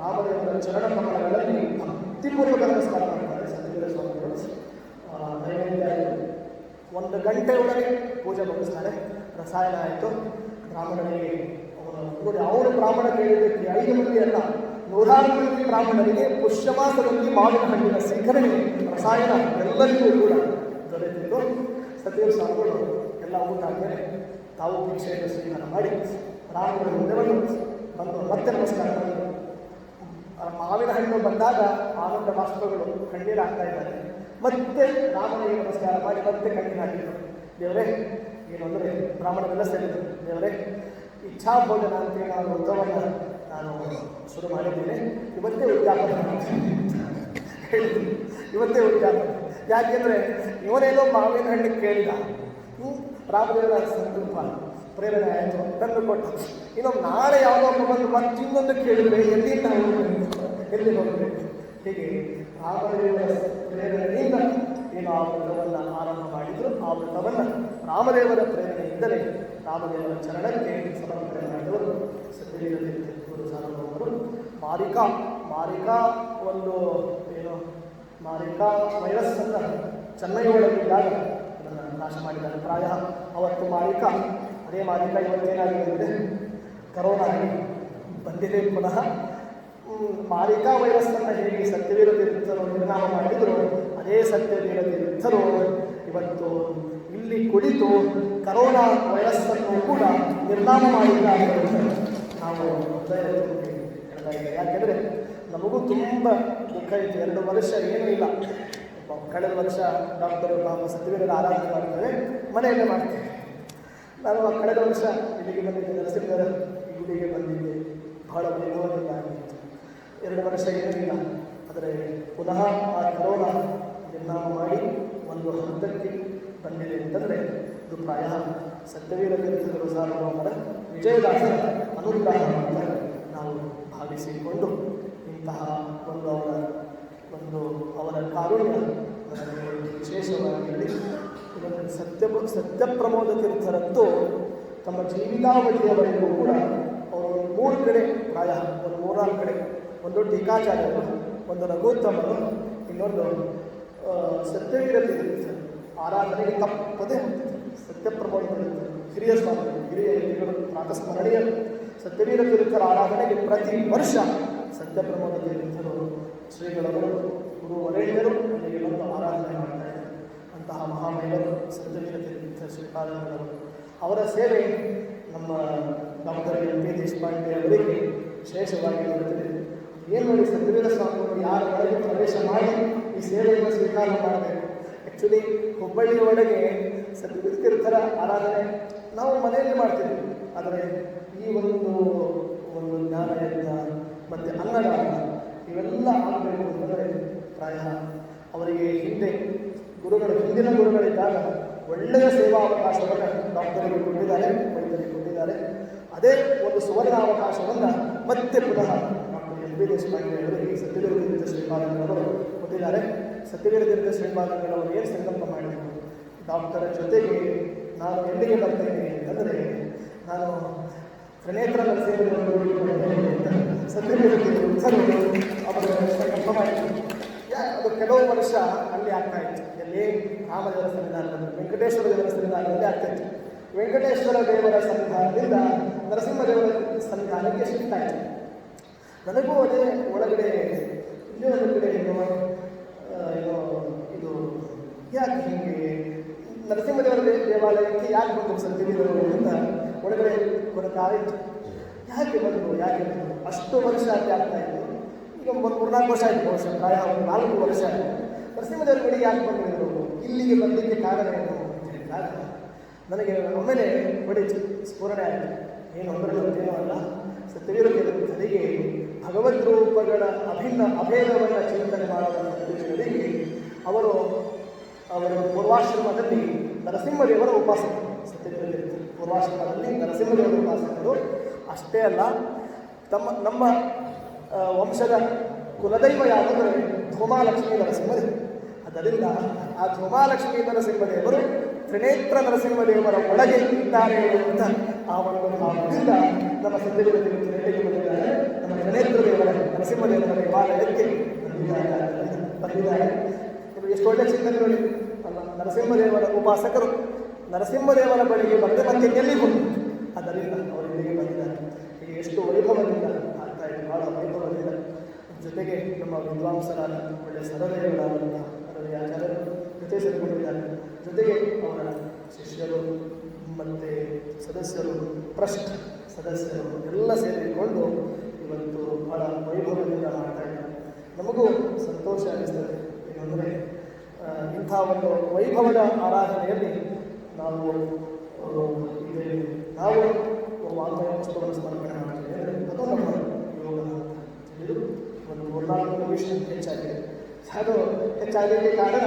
ರಾಮದೇವರ ಚರಣ ಕಮಲಗಳಲ್ಲಿ ಭಕ್ತಿಪೂರ್ವಕ ನಮಸ್ಕಾರ ಮಾಡ್ತಾರೆ ಸತ್ಯವೇದ ಸ್ವಾಮಿಗಳು. ನೈವೇದ್ಯ 1 ಗಂಟೆ ಒಳಗೆ ಪೂಜೆ ಮುಗಿಸ್ತಾರೆ. ರಸಾಯನ ಆಯಿತು. ಬ್ರಾಹ್ಮಣರಿಗೆ ನೋಡಿ, ಅವರು ಬ್ರಾಹ್ಮಣ ಕೇಳಿದ್ದಕ್ಕೆ 5 ಮಂದಿ ಅಲ್ಲ, 100 ಮಂದಿ ಬ್ರಾಹ್ಮಣರಿಗೆ ಪುಷ್ಯಮಾಸದಲ್ಲಿ ಮಾವಿನ ಹಣ್ಣಿನ ಸ್ವೀಕರಣೆ, ರಸಾಯನ ಎಲ್ಲರಿಗೂ ಕೂಡ ದೊರೆತಿತ್ತು. ಸತ್ಯವೇದ ಸ್ವಾಮಿಗಳು ಎಲ್ಲ ಊಟ ಆದಮೇಲೆ ತಾವು ಭಿಕ್ಷೆಯನ್ನು ಸ್ವೀಕಾರ ಮಾಡಿ ರಾಮನ ಮುಂದೆ ಬಂದು ಮತ್ತೆ ನಮಸ್ಕಾರ ಮಾಡಿದರು. ಮಾವಿನ ಹಣ್ಣು ಬಂದಾಗ ಆನಂದ ಬಾಷ್ಪಗಳು ಕಣ್ಣೀರು ಹಾಕ್ತಾ ಇದ್ದಾರೆ. ಮತ್ತೆ ರಾಮನಿಗೆ ನಮಸ್ಕಾರ ಮಾಡಿ ಮತ್ತೆ ಕಣ್ಣೀರು ಹಾಕಿದರು. ದೇವರೇ, ಏನು ಅಂದರೆ ಬ್ರಾಹ್ಮಣರೆಲ್ಲ ಸೇರಿದರು. ದೇವರೇ, ಇಚ್ಛಾ ಭೋಜನ ಅಂತೇಳಿ ನಾನು ವ್ರತವನ್ನು ನಾನು ಶುರು ಮಾಡಿದ್ದೇನೆ. ಇವತ್ತೇ ಉದ್ಯಾಪನೆ ಹೇಳಿದ್ರು. ಇವತ್ತೇ ಉದ್ಯಾಪನೆ. ಯಾಕೆಂದರೆ ಇವನೇನೋ ಮಾವಿನ ಹಣ್ಣು ಕೇಳಿದ, ರಾಮದೇವರ ಸಂಕಲ್ಪ ಪ್ರೇರಣೆ ಆಯಿತು, ತಂದು ಕೊಟ್ಟು. ಇನ್ನೊಂದು ನಾಳೆ ಯಾವುದೋ ಬಂದು ಮತ್ತಿನ್ನೊಂದು ಕೇಳಿದರೆ ಎಲ್ಲಿಂದ ಎಲ್ಲಿ ಹೋಗಬೇಕು? ಹೀಗೆ ರಾಮದೇವರ ಪ್ರೇರಣೆಯಿಂದ ಏನು ಆ ವ್ರತವನ್ನು ಆರಂಭ ಮಾಡಿದ್ರು. ಆ ವ್ರತವನ್ನು ರಾಮದೇವರ ಪ್ರೇರಣೆಯಿಂದಲೇ ರಾಮದೇವರ ಚರಣಕ್ಕೆ ಸಮರ್ಪಣೆ ಮಾಡಿದವರು ಸತ್ಯವೇದ ತೀರ್ಥರು ಸಾರ್ವಭೌಮರು. ಮಾರಿಕಾ ಒಂದು ಏನು ಮಾರಿಕಾ ವೈರಸ್ಸನ್ನು ಚೆನ್ನೈ ಒಳಗಿದ್ದಾಗ ಅದನ್ನು ನಾಶ ಮಾಡಿದ್ದಾರೆ. ಪ್ರಾಯ ಅವತ್ತು ಮಾರಿಕಾ, ಅದೇ ಮಾರಿಕಾ ಇವತ್ತೇನಾಗಿದೆ, ಕರೋನಾ ಆಗಿ ಬಂದಿದೆ ಪುನಃ. ಮಾರಿಕಾ ವೈರಸ್ಸನ್ನು ಹೇಗೆ ಸತ್ಯವೇದ ತೀರ್ಥರು ನಿರ್ನಾಮ ಮಾಡಿದರು, ಅದೇ ಸತ್ಯವೇದ ತೀರ್ಥರು ಇವತ್ತು ಇಲ್ಲಿ ಕುಳಿತು ಕರೋನಾ ವೈರಸ್ಸನ್ನು ಕೂಡ ನಿರ್ನಾಮ ಮಾಡಿದ್ದಾರೆ ಅಂತ ನಾವು ಹೇಳ್ತಾ ಇದ್ದೇವೆ. ಯಾಕೆಂದರೆ ನಮಗೂ ತುಂಬ ದುಃಖ ಇತ್ತು. 2 ವರ್ಷ ಏನೂ ಇಲ್ಲ. ಕಳೆದ ವರ್ಷ ಡಾಕ್ಟರ್ ಸತ್ಯವೇದ ಆರಾಧನೆ ಮಾಡ್ತೇವೆ, ಮನೆಯಲ್ಲೇ ಮಾಡ್ತೇವೆ. ನಾನು ಕಳೆದ ವರ್ಷ ಇಲ್ಲಿಗೆ ಬಂದಿದ್ದೆ, ನರಸಿಂಹರ ಗುಡಿಗೆ ಬಂದಿದ್ದೆ. ಬಹಳ ವೈಭವದಿಂದ ಆಗಿತ್ತು. 2 ವರ್ಷ ಏನಿಲ್ಲ. ಆದರೆ ಪುನಃ ಆ ಕರೋನಾ ನಿರ್ನಾಮ ಮಾಡಿ ಒಂದು ಹಂತಕ್ಕೆ ಬಂದಿದೆ ಅಂತಂದರೆ ಇದು ಪ್ರಾಯ ಸತ್ಯವೇದ ತೀರ್ಥರು ಸಾರ್ವಭೌಮರ ವಿಜಯದಾಸರ ಅನುಗ್ರಹ ಅಂತ ನಾವು ಭಾವಿಸಿಕೊಂಡು ಇಂತಹ ಅವರ ಕಾರುಣ್ಯ ವಿಶೇಷವಾಗಿ ಹೇಳಿ ಇದನ್ನು ಸತ್ಯಪ್ರಮೋದ ತೀರ್ಥರಂತೂ ತಮ್ಮ ಜೀವಿತಾವಧಿಯವರೆಗೂ ಕೂಡ ಅವರು 3 ಕಡೆ, ಪ್ರಾಯ ಒಂದು 3-4 ಕಡೆ, ಒಂದು ಟೀಕಾಚಾರ್ಯರು, ಒಂದು ರಘುತ್ತಮರು, ಇನ್ನೊಂದು ಸತ್ಯವೇದ ತೀರ್ಥರು ಆರಾಧನೆಗೆ ತಪ್ಪದೆ ಸತ್ಯಪ್ರಮೋದ ತೀರ್ಥರು ಹಿರಿಯ ಸ್ವಾಮಿಗಳು, ಹಿರಿಯ ಹಿರಿಯರು ಪ್ರಾತಸ್ಮರಣೀಯ ಸತ್ಯವೇದ ತೀರ್ಥರ ಆರಾಧನೆಗೆ ಪ್ರತಿ ವರ್ಷ ಸತ್ಯಪ್ರಮೋದ ತೀರ್ಥರು ಶ್ರೀಗಳವರು ಗುರು ವರೇಣ್ಯರು ಅಲ್ಲಿಗೆ ಬಂದು ಆರಾಧನೆ ಮಾಡ್ತಾರೆ. ಅಂತಹ ಮಹಾಮಹಿಳರು ಸತ್ಯವೇದ ತೀರ್ಥ ಶ್ರೀಪಾದಂಗಳವರು. ಅವರ ಸೇವೆ ನಮ್ಮ ಡಾಕ್ಟರ್ ಎಂ.ಪಿ. ದೇಶಪಾಂಡೆ ಅವರಿಗೆ ವಿಶೇಷವಾಗಿ ಬರುತ್ತದೆ. ಏನು ನೋಡಿ, ಸತ್ಯವೇದ ಸ್ವಾಮಿಗಳು ಯಾರ ಒಳಗೆ ಪ್ರವೇಶ ಮಾಡಿ ಈ ಸೇವೆಯನ್ನು ಸ್ವೀಕಾರ ಮಾಡಬೇಕು. ಆ್ಯಕ್ಚುಲಿ ಹುಬ್ಬಳ್ಳಿಯ ಒಳಗೆ ಸತ್ಯವೇದ ತೀರ್ಥರ ಆರಾಧನೆ ನಾವು ಮನೆಯಲ್ಲಿ ಮಾಡ್ತೀವಿ. ಆದರೆ ಈ ಒಂದು ಜ್ಞಾನ ಯಜ್ಞ ಮತ್ತು ಅನ್ನದಾನ ಇವೆಲ್ಲ ಆಗಬೇಕು ಅಂತಂದರೆ ಪ್ರಾಯ ಅವರಿಗೆ ಹಿಂದಿನ ಗುರುಗಳಿದ್ದಾಗ ಒಳ್ಳೆಯ ಸೇವಾ ಅವಕಾಶವನ್ನು ಡಾಕ್ಟರಿಗೆ ಕೊಟ್ಟಿದ್ದಾರೆ, ವೈದ್ಯರಿಗೆ ಕೊಟ್ಟಿದ್ದಾರೆ. ಅದೇ ಒಂದು ಸುವರ್ಣ ಅವಕಾಶವನ್ನು ಮತ್ತೆ ಪುನಃ ಡಾಕ್ಟರ್ ಎಂ.ಪಿ. ದೇಶಪಾಂಡೆ ಅವರಿಗೆ ಸತ್ಯವೇದ ತೀರ್ಥ ಶ್ರೀಪಾದಂಗಳವರು ಕೊಟ್ಟಿದ್ದಾರೆ. ಸತ್ಯವೇದ ತೀರ್ಥ ಶ್ರೀಪಾದಂಗಳವರು ಏನು ಸಂಕಲ್ಪ ಮಾಡಿದರು, ಡಾಕ್ಟರ ಜೊತೆಗೆ ನಾನು ಎಲ್ಲಿಗೆ ಬರ್ತೇನೆ ಅಂತಂದರೆ ನಾನು ತ್ರಿನೇತ್ರ ಸತ್ಯವೇದ ತೀರ್ಥರು ಅವರು ಸಂಕಲ್ಪ ಮಾಡಿದರು. ಅದು ಕೆಲವು ವರ್ಷ ಅಲ್ಲಿ ಆಗ್ತಾ ಇತ್ತು. ಎಲ್ಲಿ ರಾಮದೇವರ ಸನ್ನಿಧಾನದಲ್ಲಿ, ವೆಂಕಟೇಶ್ವರ ದೇವರ ಸನ್ನಿಧಾನದಲ್ಲಿ ಆಗ್ತಾಯಿತ್ತು. ವೆಂಕಟೇಶ್ವರ ದೇವರ ಸನ್ನಿಧಾನದಿಂದ ನರಸಿಂಹದೇವರ ಸನ್ನಿಧಾನಕ್ಕೆ ಶಿಫ್ಟ್ ಆಯಿತು. ನನಗೂ ಅದೇ ಒಳಗಡೆ ಇನ್ನೂ ಒಂದು ಕಡೆ ಏನೋ ಇದು ಯಾಕೆ ಹೀಗೆ ನರಸಿಂಹದೇವರ ದೇವಾಲಯಕ್ಕೆ ಯಾಕೆ ಬಂದು ಸತ್ಯವೇದರು ಅಂತ ಒಳಗಡೆ ಕೊರಕಾಯಿತು. ಯಾಕೆ ಬಂದರು ಅಷ್ಟು ವರ್ಷ ಅಲ್ಲಿ ಆಗ್ತಾ ಇತ್ತು. ಈಗ 3-4 ವರ್ಷ ಆಯಿತು, ಬಹುಶಃ ಪ್ರಾಯ 4 ವರ್ಷ ಆಯಿತು. ನರಸಿಂಹದೇವರ ಕಡೆ ಯಾಕೆ ಬಂದಿದ್ರು, ಇಲ್ಲಿಗೆ ಬಂದಿದ್ದಕ್ಕೆ ಕಾರಣ ಏನು ಅಂತ ಹೇಳಿದಾಗ ನನಗೆ ಒಮ್ಮೆಲೆ ಸ್ಫುರಣೆ ಆಯಿತು. ಏನು ಅದರಲ್ಲಂತೇನೂ ಅಲ್ಲ. ಸತ್ಯವೀರ ತೀರ್ಥರಿಗೆ ಭಗವದ್ ರೂಪಗಳ ಅಭೇದವನ್ನು ಚಿಂತನೆ ಮಾಡುವ ಸತ್ಯವೀರರಿಗೆ ಅವರ ಪೂರ್ವಾಶ್ರಮದಲ್ಲಿ ನರಸಿಂಹದೇವರ ಉಪಾಸಕರು. ಸತ್ಯವೀರ ತೀರ್ಥ ಪೂರ್ವಾಶ್ರಮದಲ್ಲಿ ನರಸಿಂಹದೇವರ ಉಪಾಸಕರು. ಅಷ್ಟೇ ಅಲ್ಲ, ನಮ್ಮ ವಂಶದ ಕುಲದೈವ ಯಾವುದಂದರೆ ಧೂಮಾಲಕ್ಷ್ಮೀ ನರಸಿಂಹದೇವರು. ಅದರಿಂದ ಆ ಧೂಮಾಲಕ್ಷ್ಮೀ ನರಸಿಂಹದೇವರು ತ್ರಿನೇತ್ರ ನರಸಿಂಹದೇವರ ಒಳಗೆ ಇದ್ದಾರೆ ಅಂತ ಆ ಒಂದು ಭಾವದಿಂದ ನಮ್ಮ ಸತ್ಯವೀರ ತೀರ್ಥರಿಗೆ ಬಂದಿದ್ದಾರೆ. ನಮ್ಮ ತ್ರಿನೇತ್ರ ದೇವರ ನರಸಿಂಹದೇವರ ದೇವಾಲಯಕ್ಕೆ ಬಂದಿದ್ದಾರೆ. ಎಷ್ಟು ಒಳ್ಳೆಯ ಚಿಂತನೆಗಳು. ನರಸಿಂಹದೇವರ ಉಪಾಸಕರು ನರಸಿಂಹದೇವರ ಬಳಿಗೆ ಬಂದರೆ ಮತ್ತೆ ಎಲ್ಲಿ ಬಂದು ಅದರಿಂದ ಅವರು ಇಲ್ಲಿಗೆ ಬಂದಿದ್ದಾರೆ. ಹೀಗೆ ಎಷ್ಟು ವೈಭವದಿಂದ ಆಗ್ತಾ ಇದೆ, ಬಹಳ ವೈಭವದಿಂದ. ಜೊತೆಗೆ ನಮ್ಮ ವಿದ್ವಾಂಸರಾದ ಒಳ್ಳೆಯ ಸರದೇವರಾದಂತಹ ಆಚಾರ್ಯರು ಜೊತೆ ಸೇರಿಕೊಂಡಿದ್ದಾರೆ. ಜೊತೆಗೆ ಅವರ ಶಿಷ್ಯರು ಮತ್ತು ಸದಸ್ಯರು, ಟ್ರಸ್ಟ್ ಸದಸ್ಯರು ಎಲ್ಲ ಸೇರಿಕೊಂಡು ಇವತ್ತು ಬಹಳ ವೈಭವದಿಂದ ಮಾಡ್ತಾ ಇದ್ದಾರೆ. ನಮಗೂ ಸಂತೋಷ ಅನ್ನಿಸ್ತದೆ. ಏನೆಂದರೆ ಇಂಥ ಒಂದು ವೈಭವದ ಆರಾಧನೆಯಲ್ಲಿ ನಾವು ವಾಂಗ್ಮಯ ಪುಸ್ತಕವನ್ನು ಸಮರ್ಪಣೆ ಮಾಡ್ತೀವಿ ಅಂದರೆ ಅದು ನಮ್ಮ ಯೋಗ ಅಂತ ತಿಳಿದು ಒಂದು 4 ವಿಷಯ ಹೆಚ್ಚಾಗಿದೆ. ಅದು ಹೆಚ್ಚಾಗಲಿಕ್ಕೆ ಕಾರಣ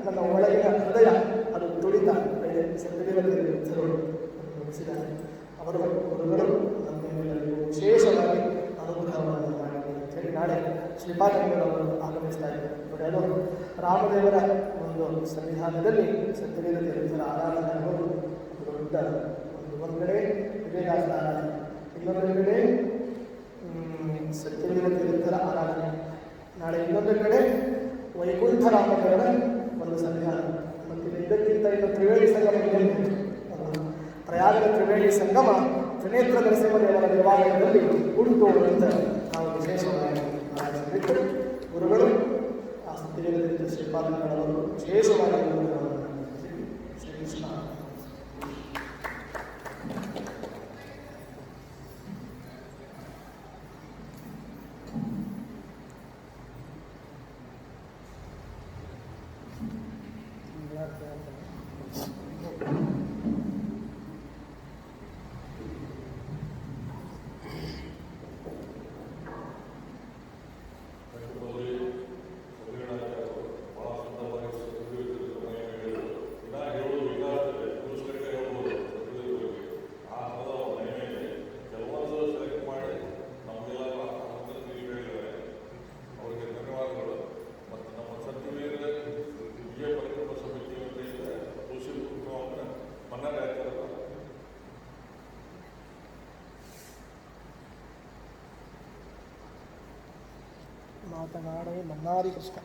ನನ್ನ ಒಳಗಿನ ಹೃದಯ ಅದು ತುಡಿತ ಇದೆ. ಸತ್ಯವೀರ ತೀರ್ಥರು ನುಡಿಸಿದ್ದಾರೆ. ಅವರು ಗುರುಗಳು ನಮ್ಮ ಮೇಲೆ ವಿಶೇಷವಾಗಿ ಅನುಗ್ರಹವನ್ನು ಮಾಡಿದ್ದಾರೆ ಅಂತ ಹೇಳಿ ನಾಳೆ ಶ್ರೀಪಾದಂಗಳವರು ಆಗಮಿಸ್ತಾ ಇದ್ದಾರೆ. ನೋಡಿ, ಅದು ರಾಮದೇವರ ಒಂದು ಸನ್ನಿಧಾನದಲ್ಲಿ ಸತ್ಯವೀರ ತೀರ್ಥರ ಆರಾಧನೆ ಅನ್ನೋದು ದೊಡ್ಡ ಒಂದು ಕಡೆ ವಿಜಯದಾಸರ ಆರಾಧನೆ, ಇನ್ನೊಂದು ಕಡೆ ಸತ್ಯವೀರ ತೀರ್ಥರ ಆರಾಧನೆ, ನಾಳೆ ಇನ್ನೊಂದು ಕಡೆ ವೈಕುಂಠರಾಮದೇವರ ಒಂದು ಸನ್ನಿಧಾನ, ಮತ್ತು ಇದಕ್ಕಿಂತ ಇನ್ನು ತ್ರಿವೇಣಿ ಸಂಗಮ, ಪ್ರಯಾಗದ ತ್ರಿವೇಣಿ ಸಂಗಮ ತ್ರಿನೇತ್ರ ನರಸಿಂಹದೇವರ ದೇವಾಲಯದಲ್ಲಿ ಉಂಟು ಅಂತ ನಾವು ವಿಶೇಷವಾಗಿ ಆರಾಧಿಸಬೇಕು. ಗುರುಗಳು ಆ ಸತ್ಯವೀರ ತೀರ್ಥ ಶ್ರೀಪಾದಂಗಳವರು ವಿಶೇಷವಾಗಿ ಶ್ರೀಕೃಷ್ಣ. ಮಾತನಾಡೇ ಮನ್ನಾರಿ ಕೃಷ್ಣ.